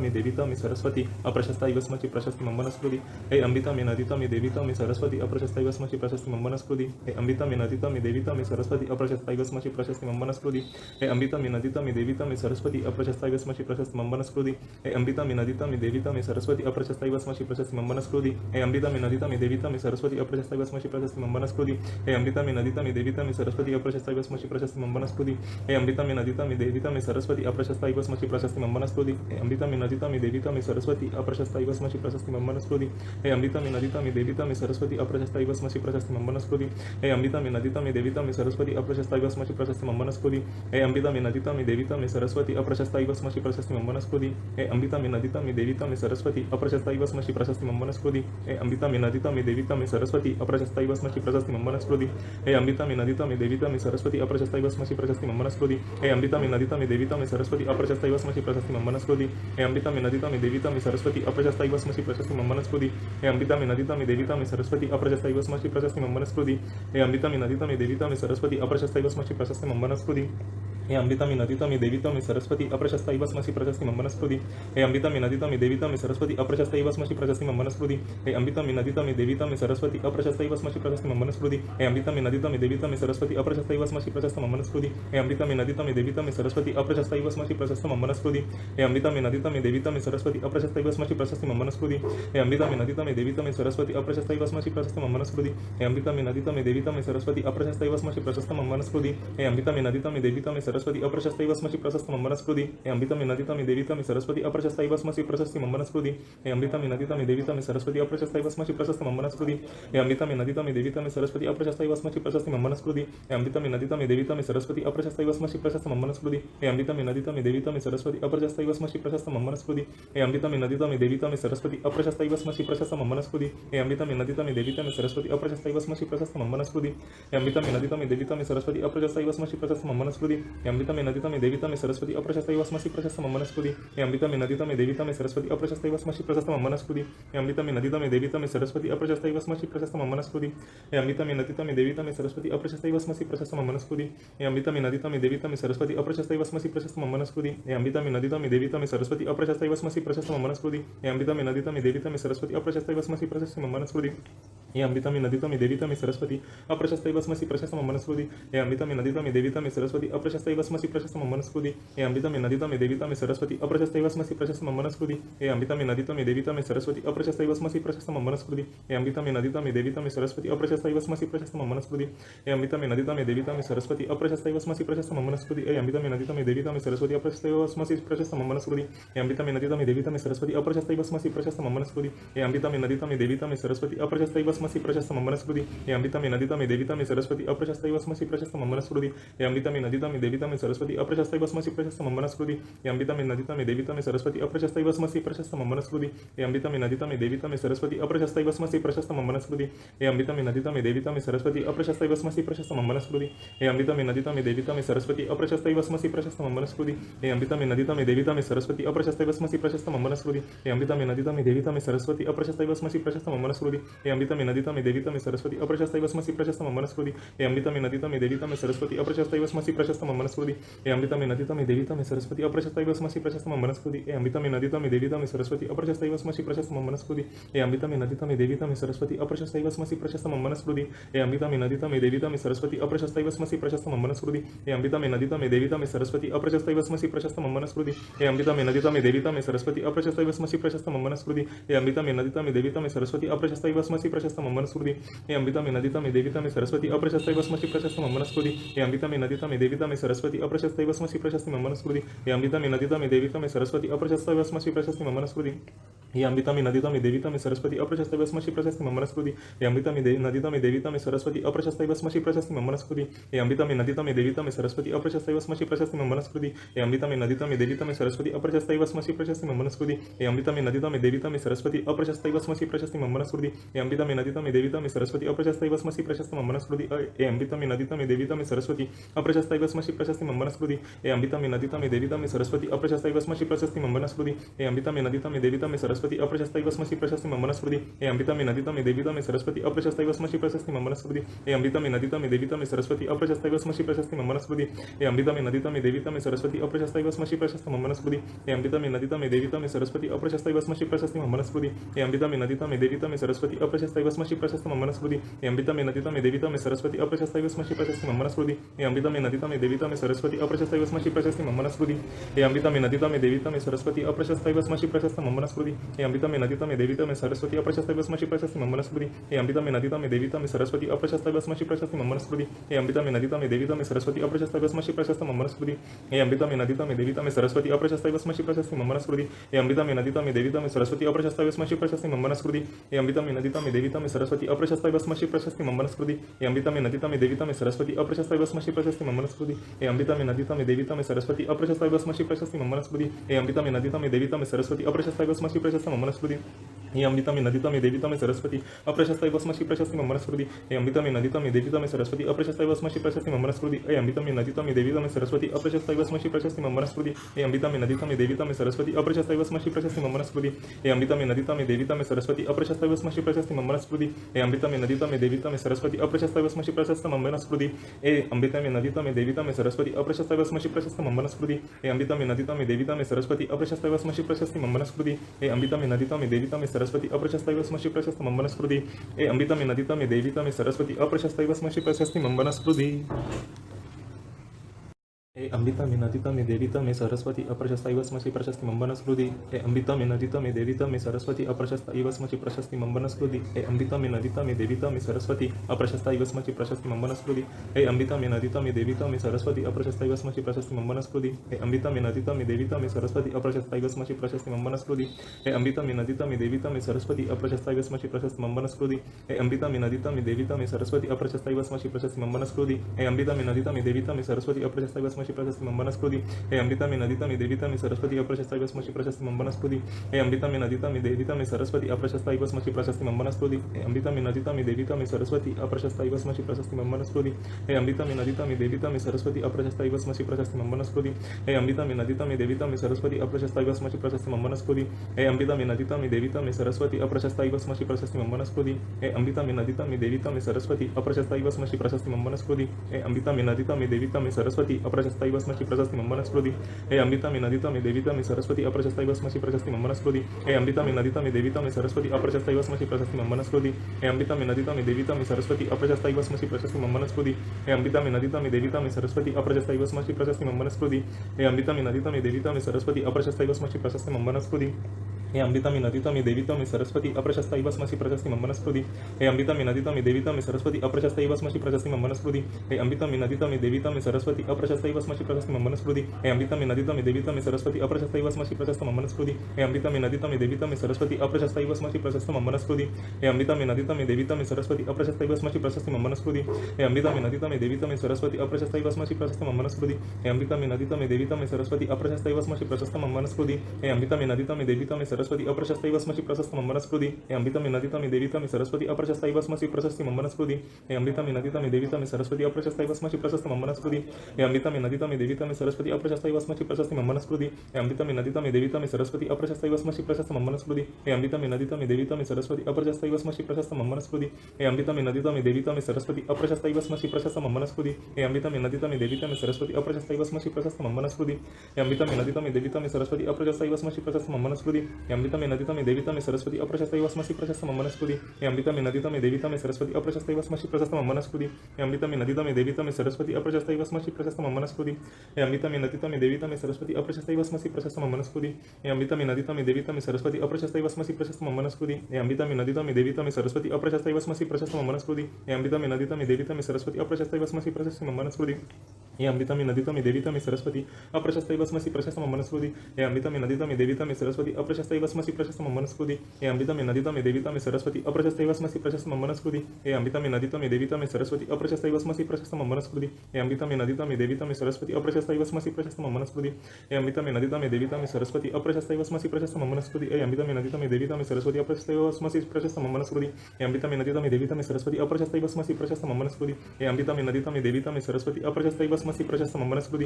देवितमे सरस्वती अप्रशस्ता वस्मसी प्रशस्ति मंबनस्कृति हे अमृतमे नदितमे देवितमे सरस्वती अप्रशस्ता वस्मसी प्रशस्ति मंबनस्कृति हे अमृतमे नदितमे देवितमे सरस्वती अप्रशस्ता वस्मसी प्रशस्ति मंबनस्कृति हे अमृतमे नदितमे देवितमे सरस्वती अप्रशस्ता वस्मसी प्रशस्ति मंबनस्कृति हे अमृतमे नदितमे देवितमे सरस्वती अप्रशस्ता वस्मसी प्रशस्ति मंबनस्कृति हे अमृतमे नदितमे देवितमे सरस्वती अप्रशस्ता वस्मसी प्रशस्ति मंबनस्कृति हे अमृतमे नदितमे देवितमे सरस्वती अप्रशस्ता वस्मसी प्रशस्ति मंबनस्कृति हे अमृतमे नदितमे देवितमे सरस्वती अप्रशस्ता वस्मसी प्रशस्ति मंबनस्कृति हे अमृतमे नदितमे देवितमे सरस्वती अप्रशस्ता वस्मसी प्रशस्ति मंबनस्कृति हे अमृतमे नदितमे देवितमे सरस्वती अप्रशस्ता वस्मसी प्रशस्ति मंबनस्कृति हे अमृतमे नदितमे देवितमे सरस्वती अप्रशस्ता वस्मसी प्रशस्ति मंबनस्कृति हे अमृतमे नदितमे देवितमे सरस्वती अप्रशस्ता वस्मसी प्रशस्ति मंबनस्कृति हे अमृतमे नदितमे देवितमे सरस्वती अप्रशस्ता वस्मसी प्रशस्ति मंबनस्कृति हे अमृतमे नदितमे देवितमे सरस्वती अप्रशस्ता वस्मसी प्रशस्ति मंबनस्कृति हे अमृतमे नदितमे देवितमे सरस्वती अप्रशस्ता वस्मसी प्रशस्ति मंबनस्कृति हे अमृतमे नदितमे देवितमे सरस्वती अप्रशस्ता वस्मसी प्रशस्ति मंबनस्कृति हे अमृतमे नदितमे देवितमे सरस्वती अप्रशस्ता वस्मसी प्रशस्ति मंबनस्कृति हे अमृतमे नदितमे देवितमे सरस्वती अप्रशस्ता वस्मसी प्रशस्ति मंबनस्कृति हे अमृतमी नदितमी देवीतमी सरस्वती अप्रशस्ता इव स्मसि प्रशस्ति मम वनस्पति हे अमृतमी नदितमी देवीतमी सरस्वती अप्रशस्ता इव स्मसि प्रशस्ति मम वनस्पति हे अमृतमी नदितमी देवीतमी सरस्वती अप्रशस्ता इव स्मसि प्रशस्ति मम वनस्पति हे अमृतमी नदितमी देवीतमी सरस्वती अप्रशस्ता इव स्मसि प्रशस्त मम वनस्पति हे अमृतमी नदितमी देवीतमी सरस्वती अप्रशस्ता इव स्मसि प्रशस्त मम वनस्पति हे अमृतमी नदितमी देवीतमी सरस्वती अप्रशस्ता इव स्मसि प्रशस्ति मम वनस्पति हे अमृतमी नदितमी देवीतमी सरस्वती अप्रशस्ता इव स्मसि प्रशस्त मम वनस्पति हे अमृतमी नदितमी देवीतमी सरस्वती अप्रशस्ता इव स्मसि प्रशस्त मम वनस्पति हे अमृतमी नदितमी देवीतमी सरस्वती अप्रशस्ता इव स्मसि प्रशस्त मम वनस्पति हे अमृतमी नदितमी देवीतमी सरस्वती अप्रशस्ता इव स्मसि प्रशस्ति मम वनस्पति हे अमृतमी नदितमी देवीतमी सरस्वती अप्रशस्ता इव स्मसि प्रशस्त मम वनस्पति हे अमृतमी नदितमी देवीतमी सरस्वती अप्रशस्ता इव स्मसि प्रशस्ति मम वनस्पति हे अमृतमी नदितमी देवीतमी सरस्वती अप्रशस्ता इव स्मसि प्रशस्त मम वनस्पति हे अमृतमी नदितमी देवीतमी सरस्वती अप्रशस्ता इव स्मसि प्रशस्त मम वनस्पति हे अमृतमी नदितमी देवीतमी सरस्वती अप्रशस्ता इव स्मसि प्रशस्त मम वनस्पति हे अमृतमी नदितमी देवीतमी सरस्वती अप्रशस्ता इव स्मसि प्रशस्त मम वनस्पति हे अमृतमी नदितमी देवीतमी सरस्वती अप्रशस्ता इव स्मसि प्रशस्त मम वनस्पति हे अमृतमी नदितमी देवीतमी सरस्वती अप्रशस्ता इव स्मसि प्रशस्त मम वनस्पति हे अमृतमी नदितमी देवीतमी सरस्वती अप्रशस्ता इव स्मसि प्रशस्त मम वनस्पति हे अमृतमी नदितमी देवीतमी सरस्वती अप्रशस्ता इव स्मसि प्रशस्त मम वनस्पति हे अमृतमी नदितमी देवीतमी सरस्वती अप्रशस्ता इव स्मसि प्रशस्त मम वनस्पति हे अमृतमी नदितमी देवीतमी सरस्वती अप्रशस्ता इव स्मसि प्रशस्त मम वनस्पति हे अमृतमी नदितमी देवीतमी सरस्वती अप्रशस्ता इव स्मसि प्रशस्त मम वनस्पति हे अमृतमी नदितमी देवीतमी सरस्वती अप्रशस्ता इव स्मसि प्रशस्त मम वनस्पति हे अमृतमी नदितमी देवीतमी सरस्वती अप्रशस्ता इव स्मसि प्रशस्त मम वनस्पति हे अमृतमी नदितमी देवीतमी सरस्वती अप्रशस्ता इव स्मसि प्रशस्त मम वनस्पति हे अमृतमी नदितमी देवीतमी सरस्वती अप्रशस्ता इव स्मसि प्रशस्त मम वनस्पति हे अमृतमी नदितमी देवीतमी सरस्वती अप्रशस्ता इव स्मसि प्रशस्त मम वनस्पति हे अमृतमी नदितमी देवीतमी सरस्वती अप्रशस्ता इव स्मसि प्रशस्त मम वनस्पति हे अमृतमी नदितमी देवीतमी सरस्वती अप्रशस्ता इव स्मसि प्रशस्त मम वनस्पति हे अमृतमी नदितमी देवीतमी सरस्वती अप्रशस्ता इव स्मसि प्रशस्त मम वनस्पति हे अमृतमी नदितमी देवीतमी सरस्वती अप्रशस्ता इव स्मसि प्रशस्त मम वनस्पति हे अमृतमी नदितमी देवीतमी सरस्वती अप्रशस्ता इव स्मसि प्रशस्त मम वनस्पति हे अमृतमी नदितमी देवीतमी सरस्वती अप्रशस्ता इव स्मसि प्रशस्त मम वनस्पति हे अमृतमी नदितमी देवीतमी सरस्वती अप्रशस्ता इव स्मसि प्रशस्त मम वनस्पति हे अमृतमी नदितमी देवीतमी सरस्वती अप्रशस्ता इव स्मसि प्रशस्त मम वनस्पति हे अमृतमी नदितमी देवीतमी सरस्वती अप्रशस्ता इव स्मसि प्रशस्त मम वनस्पति हे अमृतमी नदितमी देवीतमी सरस्वती अप्रशस्ता इव स्मसि प्रशस्त मम वनस्पति हे अमृतमी नदितमी देवीतमी सरस्वती अप्रशस्ता इव स्मसि प्रशस्त मम वनस्पति हे अमृतमी नदितमी देवीतमी सरस्वती अप्रशस्ता इव स्मसि प्रशस्त मम वनस्पति हे अमृतमी नदितमी देवीतमी सरस्वती अप्रशस्ता इव स्मसि प्रशस्त मम वनस्पति हे अमृतमी नदितमी देवीतमी सरस्वती अप्रशस्ता इव स्मसि प्रशस्त मम वनस्पति हे अमृतमी नदितमी देवीतमी सरस्वती अप्रशस्ता इव स्मसि प्रशस्त मम वनस्पति हे अमृतमी नदितमी देवीतमी सरस्वती अप्रशस्ता इव स्मसि प्रशस्त मम वनस्पति हे अमृतमी नदितमी देवीतमी सरस्वती अप्रशस्ता इव स्मसि प्रशस्त मम वनस्पति हे अमृतमी नदितमी देवीतमी सरस्वती अप्रशस्ता इव स्मसि प्रशस्त मम वनस्पति हे अमृतमी नदितमी देवीतमी सरस्वती अप्रशस्ता इव स्मसि प्रशस्त मम वनस्पति हे अमृतमी नदितमी देवीतमी सरस्वती अप्रशस्ता इव स्मसि प्रशस्त मम वनस्पति हे अमृतमी नदितमी देवीतमी सरस्वती अप्रशस्ता इव स्मसि प्रशस्त मम वनस्पति हे अमृतमी नदितमी देवीतमी सरस्वती अप्रशस्ता इव स्मसि प्रशस्त मम वनस्पति हे अमृतमी नदितमी देवीतमी सरस्वती अप्रशस्ता इव स्मसि प्रशस्त मम वनस्पति हे अमृतमी नदितमी देवीतमी सरस्वती अप्रशस्ता इव स्मसि प्रशस्त मम वनस्पति हे अमृतमी नदितमी देवीतमी सरस्वती अप्रशस्ता इव स्मसि प्रशस्त मम वनस्पति हे अमृतमी नदितमी देवीतमी सरस्वती अप्रशस्ता इव स्मसि प्रशस्त मम वनस्पति हे अमृतमी नदितमी देवीतमी सरस्वती अप्रशस्ता इव स्मसि प्रशस्त मम वनस्पति हे अमृतमी नदितमी देवीतमी सरस्वती अप्रशस्ता इव स्मसि प्रशस्त मम वनस्पति हे अमृतमी नदितमी देवीतमी सरस्वती अप्रशस्ता इव स्मसि प्रशस्त मम वनस्पति हे अमृतमी नदितमी देवीतमी सरस्वती अप्रशस्ता इव स्मसि प्रशस्त मम वनस्पति हे अमृतमी नदितमी देवीतमी सरस्वती अप्रशस्ता इव स्मसि प्रशस्त मम वनस्पति हे अमृतमी नदितमी देवीतमी सरस्वती अप्रशस्ता इव स्मसि प्रशस्त मम वनस्पति हे अमृतमी नदितमी देवीतमी सरस्वती अप्रशस्ता इव स्मसि प्रशस्त मम वनस्पति हे अमृतमी नदितमी देवीतमी सरस्वती अप्रशस्ता इव स्मसि प्रशस्त मम वनस्पति हे अमृतमी नदितमी देवीतमी सरस्वती अप्रशस्ता इव स्मसि प्रशस्त मम वनस्पति हे अमृतमी नदितमी देवीतमी सरस्वती अप्रशस्ता इव स्मसि प्रशस्त मम वनस्पति हे अमृतमी नदितमी देवीतमी सरस्वती अप्रशस्ता इव स्मसि प्रशस्त मम वनस्पति हे अमृतमी नदितमी देवीतमी सरस्वती अप्रशस्ता इव स्मसि प्रशस्त मम वनस्पति हे अमृतमी नदितमी देवीतमी सरस्वती अप्रशस्ता इव स्मसि प्रशस्त मम वनस्पति हे अमृतमी नदितमी देवीतमी सरस्वती अप्रशस्ता इव स्मसि प्रशस्त मम वनस्पति हे अमृतमी नदितमी देवीतमी सरस्वती अप्रशस्ता इव स्मसि प्रशस्त मम वनस्पति हे अमृतमी नदितमी देवीतमी सरस्वती अप्रशस्ता इव स्मसि प्रशस्त मम वनस्पति हे अमृतमी नदितमी देवीतमी सरस्वती अप्रशस्ता इव स्मसि प्रशस्त मम वनस्पति हे अमृतमी नदितमी देवीतमी सरस्वती अप्रशस्ता इव स्मसि प्रशस्त मम वनस्पति हे अमृतमी नदितमी देवीतमी सरस्वती अप्रशस्ता इव स्मसि प्रशस्त मम वनस्पति हे अमृतमी नदितमी देवीतमी सरस्वती अप्रशस्ता इव स्मसि प्रशस्त मम वनस्पति हे अमृतमी नदितमी देवीतमी सरस्वती अप्रशस्ता इव स्मसि प्रशस्त मम वनस्पति हे अमृतमी नदितमी देवीतमी सरस्वती अप्रशस्ता इव स्मसि प्रशस्त मम वनस्पति हे अमृतमी नदितमी देवीतमी सरस्वती अप्रशस्ता इव स्मसि प्रशस्त मम वनस्पति हे अमृतमी नदितमी देवीतमी सरस्वती अप्रशस्ता इव स्मसि प्रशस्त मम वनस्पति हे अमृतमी नदितमी देवीतमी सरस्वती अप्रशस्ता इव स्मसि प्रशस्त मम वनस्पति हे अमृता में नदिता में देविता में सरस्वती अप्रशस्ता वस्मशी प्रशस्ति ममनस्कृति हे अमृता में नदिता में देविता में सरस्वती अप्रशस्ता वस्मशी प्रशस्ति ममनस्कृति हे अमृता में नदिता में देविता में सरस्वती अप्रशस्ता वस्मशी प्रशस्ति ममनस्कृति हे अमृता में नदिता में देविता में सरस्वती अप्रशस्ता वस्मशी प्रशस्ति ममनस्कृति हे अमृता में नदिता में देविता में सरस्वती अप्रशस्ता वस्मशी प्रशस्ति ममनस्कृति हे अमृता में नदिता में देविता में सरस्वती अप्रशस्ता वस्मशी प्रशस्त ममनस्कृति हे अमृता में नदिता में देविता में सरस्वती अप्रशस्ता वस्मशी प्रशस्त ममनस्कृति हे अमृता में नदिता में देविता में सरस्वती अप्रशस्ता वस्मशी प्रशस्ति ममनस्कृति हे अमृता में नदिता में देविता में सरस्वती अप्रशस्ता वस्मशी प्रशस्त ममनस्कृति हे अमृता में नदिता में देविता में सरस्वती अप्रशस्ता वस्मशी प्रशस्ति ममनस्कृति हे अमृता में नदिता में देविता में सरस्वती अप्रशस्ता वस्मशी प्रशस्ति मम्बनस्कृति हे अमृता में नदिता में देविता में सरस्वती अप्रशस्ता वस्मशी प्रशस्ति मम्बनस्कृति हे अमृता में नदिता में देविता में सरस्वती अप्रशस्ता वस्मशी प्रशस्ति मम्बनस्कृति हे अमृता में नदिता में देविता में सरस्वती अप्रशस्ता वस्मशी प्रशस्ति मम्बनस्कृति हे अमृता में नदिता में देविता में सरस्वती अप्रशस्ता वस्मशी प्रशस्ति मम्बनस्कृति हे अमृता में नदिता में देविता में सरस्वती अप्रशस्ता वस्मशी प्रशस्ति मम्बनस्कृति हे अमृता में नदिता में देविता में सरस्वती अप्रशस्ता वस्मशी प्रशस्ति मम्बनस्कृति हे अमृता में नदिता में देविता में सरस्वती अप्रशस्ता वस्मशी प्रशस्ति मम्बनस्कृति हे अमृता में नदिता में देविता में सरस्वती अप्रशस्ता वस्मशी प्रशस्ति मम्बनस्कृति हे अमृता में नदिता में देविता में सरस्वती अप्रशस्ता वस्मशी प्रशस्ति मम्बनस्कृति हे अमृता में नदिता में देविता में सरस्वती अप्रशस्ता वस्मशी प्रशस्ति मम्बनस्कृति हे अमृता में नदिता में देविता में सरस्वती अप्रशस्ता वस्मशी प्रशस्ति मम्बनस्कृति हे अमृता में नदिता में देविता में सरस्वती अप्रशस्ता वस्मशी प्रशस्ति मम्बनस्कृति हे अमृता में नदिता में देविता में सरस्वती अप्रशस्ता वस्मशी प्रशस्ति मम्बनस्कृति हे अमृता में नदिता में देविता में सरस्वती अप्रशस्ता वस्मशी प्रशस्ति मम्बनस्कृति हे अमृता में नदिता में देविता में सरस्वती अप्रशस्ता वस्मशी प्रशस्ति मम्बनस्कृति हे अमृता में नदिता में देविता में सरस्वती अप्रशस्ता वस्मशी प्रशस्ति मम्बनस्कृति हे अमृता में नदिता में देविता में सरस्वती अप्रशस्ता वस्मशी प्रशस्ति मम्बनस्कृति हे अमृता में नदिता में देविता में सरस्वती अप्रशस्ता वस्मशी प्रशस्ति मम्बनस्कृति हे अमृता में नदिता में देविता में सरस्वती अप्रशस्ता वस्मशी प्रशस्ति मम्बनस्कृति हे अमृता में नदिता में देविता में सरस्वती अप्रशस्ता वस्मशी प्रशस्ति मम्बनस्कृति हे अमृता में नदिता में देविता में सरस्वती अप्रशस्ता वस्मशी प्रशस्ति मम्बनस्कृति हे अमृता में नदिता में देविता में सरस्वती अप्रशस्ता वस्मशी प्रशस्ति मम्बनस्कृति हे अमृता में नदिता में देविता में सरस्वती अप्रशस्ता वस्मशी प्रशस्ति मम्बनस्कृति हे अमृता में नदिता में देविता में सरस्वती अप्रशस्ता वस्मशी प्रशस्ति मम्बनस्कृति हे अमृता में नदिता में देविता में सरस्वती अप्रशस्ता वस्मशी प्रशस्ति मम्बनस्कृति हे अमृता में नदिता में देविता में सरस्वती अप्रशस्ता वस्मशी प्रशस्ति मम्बनस्कृति हे अमृता में नदिता में देविता में सरस्वती अप्रशस्ता वस्मशी प्रशस्ति मम्बनस्कृति हे अमृता में नदिता में देविता में सरस्वती अप्रशस्ता वस्मशी प्रशस्ति मम्बनस्कृति हे अमृता में नदिता में देविता में सरस्वती अप्रशस्ता वस्मशी प्रशस्ति मम्बनस्कृति हे अमृता में नदिता में देविता में सरस्वती अप्रशस्ता वस्मशी प्रशस्ति मम्बनस्कृति हे अमृता में नदिता में देविता में सरस्वती अप्रशस्ता वस्मशी प्रशस्ति मम्बनस्कृति हे अमृता में नदिता में देविता में सरस्वती अप्रशस्ता वस्मशी प्रशस्ति मम्बनस्कृति हे अमृता में नदिता में देविता में सरस्वती अप्रशस्ता वस्मशी प्रशस्ति मम्बनस्कृति हे अमृता में नदिता में देविता में सरस्वती अप्रशस्ता वस्मशी प्रशस्ति मम्बनस्कृति हे अमृता में नदिता में देविता में सरस्वती अप्रशस्ता वस्मशी प्रशस्ति मम्बनस्कृति हे अमृता में नदिता में देविता में सरस्वती अप्रशस्ता वस्मशी प्रशस्ति मम्बनस्कृति हे अमृता में नदिता में देविता में सरस्वती अप्रशस्ता वस्मशी प्रशस्ति मम्बनस्कृति हे अमृता में नदिता में देविता में सरस्वती अप्रशस्ता वस्मशी प्रशस्ति मम्बनस्कृति हे अमृता में नदिता में देविता में सरस्वती अप्रशस्ता वस्मशी प्रशस्ति मम्बनस्कृति हे अमृता में नदिता में देविता में सरस्वती अप्रशस्ता वस्मशी प्रशस्ति मम्बनस्कृति हे अमृता में नदिता में देविता में सरस्वती अप्रशस्ता वस्मशी प्रशस्ति मम्बनस्कृति हे अमृता में नदिता में देविता में सरस्वती अप्रशस्ता वस्मशी प्रशस्ति मम्बनस्कृति हे अमृता में नदिता में देविता में सरस्वती अप्रशस्ता वस्मशी प्रशस्ति मम्बनस्कृति हे अमृता में नदिता में देविता में सरस्वती अप्रशस्ता वस्मशी प्रशस्ति मम्बनस्कृति हे अमृता में नदिता में देविता में सरस्वती अप्रशस्ता वस्मशी प्रशस्ति मम्बनस्कृति हे अमृता में नदिता में देविता में सरस्वती अप्रशस्ता वस्मशी प्रशस्ति मम्बनस्कृति हे अमृता में नदिता में देविता में सरस्वती अप्रशस्ता वस्मशी प्रशस्ति मम्बनस्कृति हे अमृता में नदिता में देविता में सरस्वती अप्रशस्ता वस्मशी प्रशस्ति मम्बनस्कृति हे अमृता में नदिता में देविता में सरस्वती अप्रशस्ता वस्मशी प्रशस्ति मम्बनस्कृति हे अमृता में नदिता में देविता में सरस्वती अप्रशस्ता वस्मशी प्रशस्ति मम्बनस्कृति हे अमृता में नदिता में देविता में सरस्वती अप्रशस्ता वस्मशी प्रशस्ति मम्बनस्कृति हे अमृता में नदिता में देविता में सरस्वती अप्रशस्ता वस्मशी प्रशस्ति मम्बनस्कृति हे अमृता में नदिता में देविता में सरस्वती अप्रशस्ता वस्मशी प्रशस्ति मम्बनस्कृति हे अमृता में नदिता में देविता में सरस्वती अप्रशस्ता वस्मशी प्रशस्ति मम्बनस्कृति हे अमृता में नदिता में देविता में सरस्वती अप्रशस्ता वस्मशी प्रशस्ति मम्बनस्कृति हे अमृता में नदिता में देविता में सरस्वती अप्रशस्ता वस्मशी प्रशस्ति मम्बनस्कृति हे अमृता में नदिता में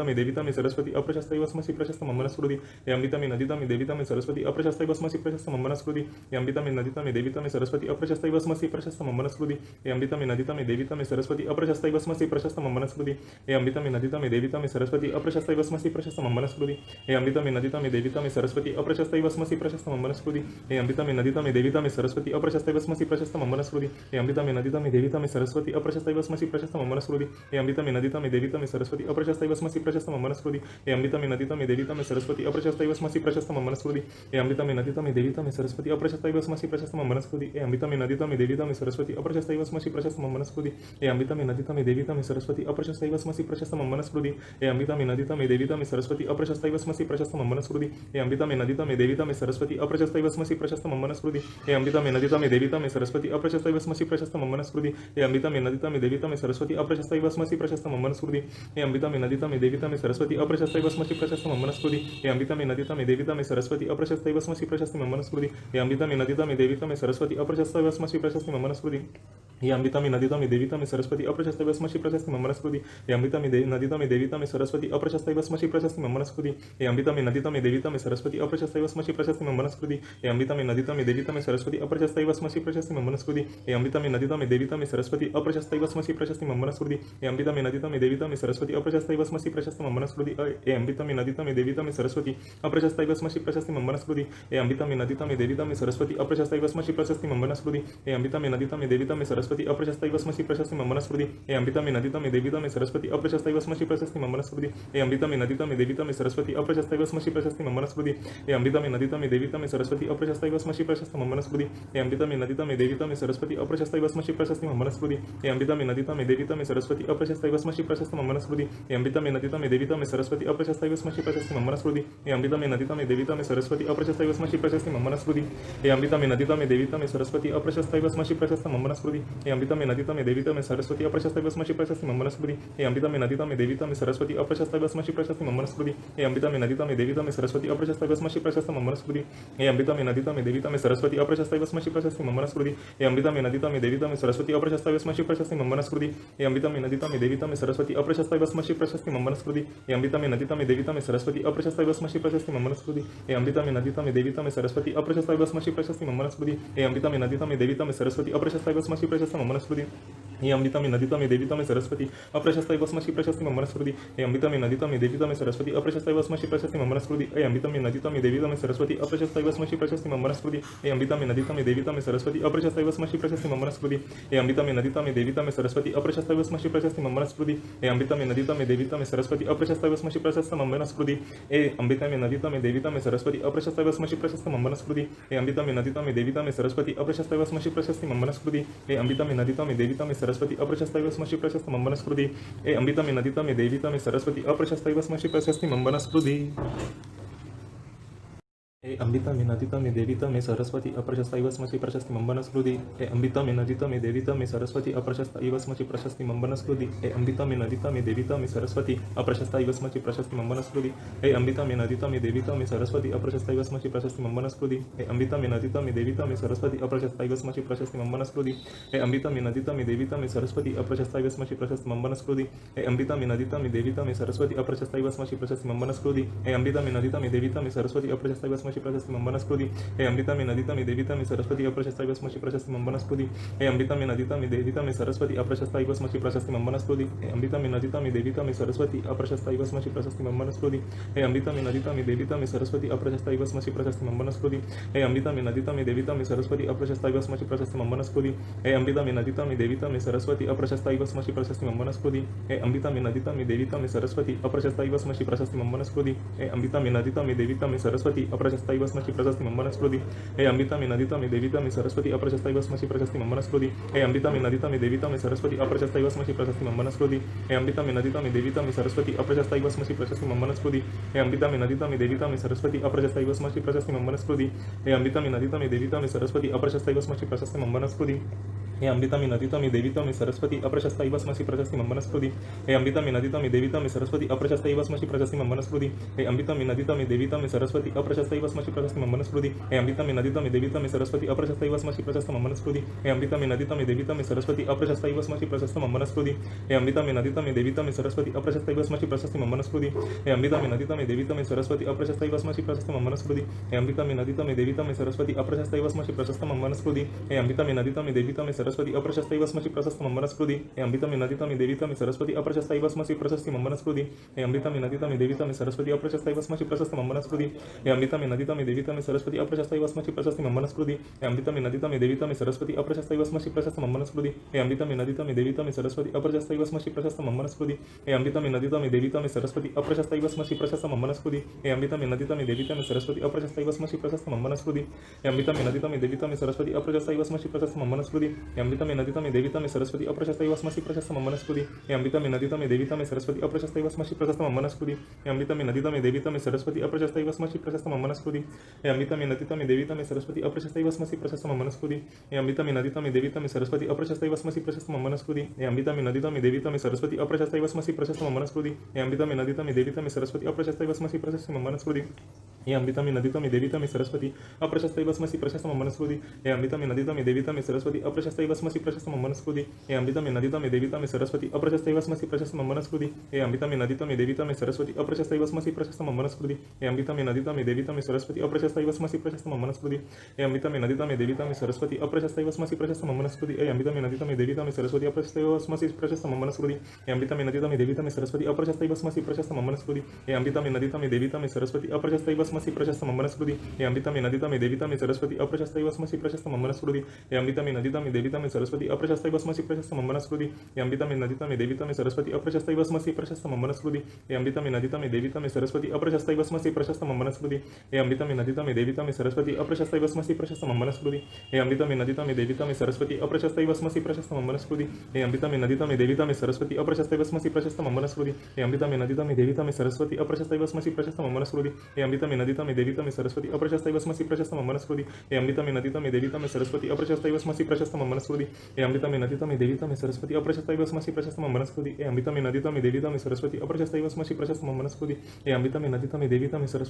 देविता में सरस्वती अप्रशस्ता वस्मशी प्रशस्ति मम्बनस्कृति हे अमृता में नदिता में देविता में सरस्वती अप्रशस्ता वस्मशी प्रशस्ति मम्बनस्कृति हे अमृता में नदिता में देविता में सरस्वती अप्रशस्ता वस्मशी प्रशस्ति मम्बनस्कृति हे अमृता में नदिता में देविता में सरस्वती अप्रशस्ता वस्मशी प्रशस्ति मम्बनस्कृति हे अमृता में नदिता में देविता में सरस्वती अप्रशस्ता वस्मशी प्रशस्ति मम्बनस्कृति हे अमृता में नदिता में देविता में सरस्वती अप्रशस्ता वस्मशी प्रशस्ति मम्बनस्कृति हे अमृता में नदिता में देविता में सरस्वती अप्रशस्ता वस्मशी प्रशस्ति मम्बनस्कृति हे अमृता में नदिता में देविता में सरस्वती अप्रशस्ता वस्मशी प्रशस्ति मम्बनस्कृति हे अमृता में नदिता में देविता में सरस्वती अप्रशस्ता वस्मशी प्रशस्ति मम्बनस्कृति हे अमृता में नदिता में देविता में सरस्वती अप्रशस्ता वस्मशी प्रशस्ति मम्बनस्कृति हे अमृता में नदिता में देविता में सरस्वती अप्रशस्ता वस्मशी प्रशस्ति मम्बनस्कृति हे अमृता में नदिता में देविता में सरस्वती अप्रशस्ता वस्मशी प्रशस्ति मम्बनस्कृति हे अमृता में नदिता में देविता में सरस्वती अप्रशस्ता वस्मशी प्रशस्ति मम्बनस्कृति हे अमृता में नदिता में देविता में सरस्वती अप्रशस्ता वस्मशी प्रशस्ति प्रशस्त मम्मनस्कृति हे अंबिता मे नदिता मे देविता मे सरस्वती अप्रशस्त वस्मशी प्रशस्त मम्मनस्कृति हे अंबिता मे नदिता मे देविता मे सरस्वती अप्रशस्त वस्मशी प्रशस्त मम्मनस्कृति हे अंबिता मे नदिता मे देविता मे सरस्वती अप्रशस्त वस्मशी प्रशस्त मम्मनस्कृति हे अंबिता मे नदिता मे देविता मे सरस्वती अप्रशस्त वस्मशी प्रशस्त मम्मनस्कृति हे अंबिता मे नदिता मे देविता मे सरस्वती अप्रशस्त वस्मशी प्रशस्त मम्मनस्कृति हे अंबिता मे नदिता मे देविता मे सरस्वती अप्रशस्त वस्मशी प्रशस्त मम्मनस्कृति हे अंबिता मे नदिता मे देविता मे सरस्वती अप्रशस्त वस्मशी प्रशस्त मम्मनस्कृति हे अंबिता मे नदिता मे देविता मे सरस्वती अप्रशस्त वस्मशी प्रशस्त मम्मनस्कृति हे अंबिता मे नदिता मे देविता मे सरस्वती अप्रशस्त वस्मशी प्रशस्त मम्मनस्कृति हे अंबिता मे नदिता मे देविता मे सरस्वती अप्रशस्त वस्मशी प्रशस्त मम्मनस्कृति हे अंबिता मे नदिता मे देविता मे सरस्वती अप्रशस्त वस्मशी प्रशस्त मम्मनस्कृति हे अंबिता मे नदिता मे देविता मे सरस्वती अप्रशस्त वस्मशी प्रशस्त मम्मनस्कृति हे अंबिता मे नदिता मे देविता मे सरस्वती अप्रशस्त वस्मशी प्रशस्त मम्मनस्कृति हे अंबिता मे नदिता मे देविता मे सरस्वती अप्रशस्त वस्मशी प्रशस्त मम्मनस्कृति हे अंबिता मे नदिता मे देविता मे सरस्वती अप्रशस्त वस्मशी प्रशस्त मम्मनस्कृति हे अंबिता मे नदिता मे देविता मे सरस्वती अप्रशस्त वस्मशी प्रशस्त मम्मनस्कृति हे अंबिता मे नदिता मे देविता मे सरस्वती अप्रशस्त वस्मशी प्रशस्त मम्मनस्कृति हे अंबिता मे नदिता मे देविता मे सरस्वती अप्रशस्त वस्मशी प्रशस्त मम्मनस्कृति हे अंबिता मे नदिता मे देविता मे सरस्वती अप्रशस्त वस्मशी प्रशस्त मम्मनस्कृति हे अंबिता मे नदिता मे देविता मे सरस्वती अप्रशस्त वस्मशी प्रशस्त मम्मनस्कृति हे अंबिता मे नदिता मे देविता मे सरस्वती अप्रशस्त वस्मशी प्रशस्त मम्मनस्कृति हे अंबिता मे नदिता मे देविता मे सरस्वती अप्रशस्त वस्मशी प्रशस्त मम्मनस्कृति हे अंबिता मे नदिता मे देविता मे सरस्वती अप्रशस्त वस्मशी प्रशस्त मम्मनस्कृति हे अंबिता मे नदिता मे देविता मे सरस्वती अप्रशस्त वस्मशी प्रशस्त मम्मनस्कृति हे अंबिता मे नदिता मे देविता मे सरस्वती अप्रशस्त वस्मशी प्रशस्त मम्मनस्कृति हे अंबिता मे नदिता मे देविता मे सरस्वती अप्रशस्त वस्मशी प्रशस्त मम्मनस्कृति हे अंबिता मे नदिता मे देविता मे सरस्वती अप्रशस्त वस्मशी प्रशस्त मम्मनस्कृति हे अंबिता मे नदिता मे देविता मे सरस्वती अप्रशस्त वस्मशी प्रशस्त मम्मनस्कृति हे अंबिता मे नदिता मे देविता मे सरस्वती अप्रशस्त वस्मशी प्रशस्त मम्मनस्कृति हे अंबिता मे नदिता मे देविता मे सरस्वती अप्रशस्त वस्मशी प्रशस्त मम्मनस्कृति हे अंबिता मे नदिता मे देविता मे सरस्वती अप्रशस्त वस्मशी प्रशस्त मम्मनस्कृति हे अंबिता मे नदिता मे देविता मे सरस्वती अप्रशस्त वस्मशी प्रशस्त मम्मनस्कृति हे अंबिता मे नदिता मे देविता मे सरस्वती अप्रशस्त वस्मशी प्रशस्त मम्मनस्कृति हे अंबिता मे नदिता मे देविता मे सरस्वती अप्रशस्त वस्मशी प्रशस्त मम्मनस्कृति हे अंबिता मे नदिता मे देविता मे सरस्वती अप्रशस्त वस्मशी प्रशस्त मम्मनस्कृति हे अंबिता मे नदिता मे देविता मे सरस्वती अप्रशस्त वस्मशी प्रशस्त मम्मनस्कृति हे अंबिता मे नदिता मे देविता मे सरस्वती अप्रशस्त वस्मशी प्रशस्त मम्मनस्कृति हे अंबिता मे नदिता मे देविता मे सरस्वती अप्रशस्त वस्मशी प्रशस्त मम्मनस्कृति हे अंबिता मे नदिता मे देविता मे सरस्वती अप्रशस्त वस्मशी प्रशस्त मम्मनस्कृति हे अंबिता मे नदिता मे देविता मे सरस्वती अप्रशस्त वस्मशी प्रशस्ति मम्मनस्कृति हे अंबिता मे नदिता मे देविता मे सरस्वती अप्रशस्त वस्मशी प्रशस्ति मम्मनस्कृति हे अंबिता मे नदिता मे देविता मे सरस्वती अप्रशस्त वस्मशी प्रशस्ति मम्मनस्कृति हे अंबिता मे नदिता मे देविता मे सरस्वती अप्रशस्त वस्मशी प्रशस्ति मम्मनस्कृति हे अंबिता मे नदिता मे देविता मे सरस्वती अप्रशस्त वस्मशी प्रशस्ति मम्मनस्कृति हे अंबिता मे नदिता मे देविता मे सरस्वती अप्रशस्त वस्मशी प्रशस्ति मम्मनस्कृति हे अंबिता मे नदिता मे देविता मे सरस्वती अप्रशस्त वस्मशी प्रशस्ति मम्मनस्कृति हे अंबिता मे नदिता मे देविता मे सरस्वती अप्रशस्त वस्मशी प्रशस्ति मम्मनस्कृति हे अंबिता मे नदिता मे देविता मे सरस्वती अप्रशस्त वस्मशी प्रशस्ति मम्मनस्कृति हे अंबिता मे नदिता मे देविता मे सरस्वती अप्रशस्त वस्मशी प्रशस्ति मम्मनस्कृति हे अंबिता मे नदिता मे देविता मे सरस्वती अप्रशस्त वस्मशी प्रशस्ति मम्मनस्कृति हे अंबिता मे नदिता मे देविता मे सरस्वती अप्रशस्त वस्मशी प्रशस्ति मम्मनस्कृति हे अंबिता मे नदिता मे देविता मे सरस्वती अप्रशस्त वस्मशी प्रशस्ति मम्मनस्कृति हे अंबिता मे नदिता मे देविता मे सरस्वती अप्रशस्त वस्मशी प्रशस्ति मम्मनस्कृति हे अंबिता मे नदिता मे देविता मे सरस्वती अप्रशस्त वस्मशी प्रशस्ति मम्मनस्कृति हे अंबिता मे नदिता मे देविता मे सरस्वती अप्रशस्त वस्मशी प्रशस्ति मम्मनस्कृति हे अंबिता मे नदिता मे देविता मे सरस्वती अप्रशस्त वस्मशी प्रशस्ति मम्मनस्कृति हे अंबिता मे नदिता मे देविता मे सरस्वती अप्रशस्त वस्मशी प्रशस्ति मम्मनस्कृति हे अंबिता मे नदिता मे देविता मे सरस्वती अप्रशस्त वस्मशी प्रशस्ति मम्मनस्कृति हे अंबिता मे नदिता मे देविता मे सरस्वती अप्रशस्त वस्मशी प्रशस्ति मम्मनस्कृति हे अंबिता मे नदिता मे देविता मे सरस्वती अप्रशस्त वस्मशी प्रशस्ति मम्मनस्कृति हे अंबिता मे नदिता मे देविता मे सरस्वती अप्रशस्त वस्मशी प्रशस्ति मम्मनस्कृति हे अंबिता मे नदिता मे देविता मे सरस्वती अप्रशस्त वस्मशी प्रशस्ति मम्मनस्कृति हे अंबिता मे नदिता मे देविता मे सरस्वती अप्रशस्त वस्मशी प्रशस्ति मम्मनस्कृति हे अंबिता मे नदिता मे देविता मे सरस्वती अप्रशस्त वस्मशी प्रशस्ति मम्मनस्कृति हे अंबिता मे नदिता मे देविता मे सरस्वती अप्रशस्त वस्मशी प्रशस्ति मम्मनस्कृति हे अंबिता मे नदिता मे देविता मे सरस्वती अप्रशस्त वस्मशी प्रशस्ति मम्मनस्कृति हे अंबिता मे नदिता मे देविता मे सरस्वती अप्रशस्त वस्मशी प्रशस्ति मम्मनस्कृति हे अंबिता मे नदिता मे देविता मे सरस्वती अप्रशस्त वस्मशी प्रशस्ति मम्मनस्कृति हे अंबिता मे नदिता मे देविता मे सरस्वती अप्रशस्त वस्मशी प्रशस्ति मम्मनस्कृति हे अंबिता मे नदिता मे देविता मे सरस्वती अप्रशस्त वस्मशी प्रशस्ति मम्मनस्कृति हे अंबिता मे नदिता मे देविता मे सरस्वती अप्रशस्त वस्मशी प्रशस्ति मम्मनस्कृति हे अंबिता मे नदिता मे देविता मे सरस्वती अप्रशस्त वस्मशी प्रशस्ति मम्मनस्कृति हे अंबिता मे नदिता मे देविता मे सरस्वती अप्रशस्त वस्मशी प्रशस्ति मम्मनस्कृति हे अंबिता मे नदिता मे देविता मे सरस्वती अप्रशस्त वस्मशी प्रशस्ति मम्मनस्कृति हे अंबिता मे नदिता मे देविता मे सरस्वती अप्रशस्त वस्मशी प्रशस्ति मम्मनस्कृति हे अंबिता मे नदिता मे देविता मे सरस्वती अप्रशस्त वस्मशी प्रशस्ति मम्मनस्कृति हे अंबिता मे नदिता मे देविता मे सरस्वती अप्रशस्त वस्मशी प्रशस्ति मम्मनस्कृति हे अमृता मे नदिता मे देविता मे सरस्वती अप्रशस्त इव स्मसि प्रशस्त मम वनस्पति हे अमृता मे नदिता मे देविता मे सरस्वती अप्रशस्त इव स्मसि प्रशस्त मम वनस्पति हे अमृता मे नदिता मे देविता मे सरस्वती अप्रशस्त इव स्मसि प्रशस्त मम वनस्पति हे अमृता मे नदिता मे देविता मे सरस्वती अप्रशस्त इव स्मसि प्रशस्त मम वनस्पति हे अमृता मे नदिता मे देविता मे सरस्वती अप्रशस्त इव स्मसि प्रशस्त मम वनस्पति हे अमृता मे नदिता मे देविता मे सरस्वती अप्रशस्त इव स्मसि प्रशस्त मम वनस्पति हे अमृता मे नदिता मे देविता मे सरस्वती अप्रशस्त इव स्मसि प्रशस्त मम वनस्पति हे अमृता मे नदिता मे देविता मे सरस्वती अप्रशस्त इव स्मसि प्रशस्त मम वनस्पति हे अमृता मे नदिता मे देविता मे सरस्वती अप्रशस्त इव स्मसि प्रशस्त मम वनस्पति हे अमृता मे नदिता मे देविता मे सरस्वती अप्रशस्त इव स्मसि प्रशस्त मम वनस्पति हे अमृता मे नदिता मे देविता मे सरस्वती अप्रशस्त इव स्मसि प्रशस्त मम वनस्पति हे अमृता मे नदिता मे देविता मे सरस्वती अप्रशस्त इव स्मसि प्रशस्त मम वनस्पति हे अमृता मे नदिता मे देविता मे सरस्वती अप्रशस्त इव स्मसि प्रशस्त मम वनस्पति हे अमृता मे नदिता मे देविता मे सरस्वती अप्रशस्त इव स्मसि प्रशस्त मम वनस्पति हे अमृता मे नदिता मे देविता मे सरस्वती अप्रशस्त इव स्मसि प्रशस्त मम वनस्पति हे अमृता मे नदिता मे देविता मे सरस्वती अप्रशस्त इव स्मसि प्रशस्त मम वनस्पति हे अमृता मे नदिता मे देविता मे सरस्वती अप्रशस्त इव स्मसि प्रशस्त मम वनस्पति हे अमृता मे नदिता मे देविता मे सरस्वती अप्रशस्त इव स्मसि प्रशस्त मम वनस्पति हे अमृता मे नदिता मे देविता मे सरस्वती अप्रशस्त इव स्मसि प्रशस्त मम वनस्पति हे अमृता मे नदिता मे देविता मे सरस्वती अप्रशस्त इव स्मसि प्रशस्त मम वनस्पति हे अमृता मे नदिता मे देविता मे सरस्वती अप्रशस्त इव स्मसि प्रशस्त मम वनस्पति हे अमृता मे नदिता मे देविता मे सरस्वती अप्रशस्त इव स्मसि प्रशस्त मम वनस्पति हे अमृता मे नदिता मे देविता मे सरस्वती अप्रशस्त इव स्मसि प्रशस्त मम वनस्पति हे अमृता मे नदिता मे देविता मे सरस्वती अप्रशस्त इव स्मसि प्रशस्त मम वनस्पति हे अमृता मे नदिता मे देविता मे सरस्वती अप्रशस्त इव स्मसि प्रशस्त मम वनस्पति हे अमृता मे नदिता मे देविता मे सरस्वती अप्रशस्त इव स्मसि प्रशस्त मम वनस्पति हे अमृता मे नदिता मे देविता मे सरस्वती अप्रशस्त इव स्मसि प्रशस्त मम वनस्पति हे अमृता मे नदिता मे देविता मे सरस्वती अप्रशस्त इव स्मसि प्रशस्त मम वनस्पति हे अमृता मे नदिता मे देविता मे सरस्वती अप्रशस्त इव स्मसि प्रशस्त मम वनस्पति हे अमृता मे नदिता मे देविता मे सरस्वती अप्रशस्त इव स्मसि प्रशस्त मम वनस्पति हे अमृता मे नदिता मे देविता मे सरस्वती अप्रशस्त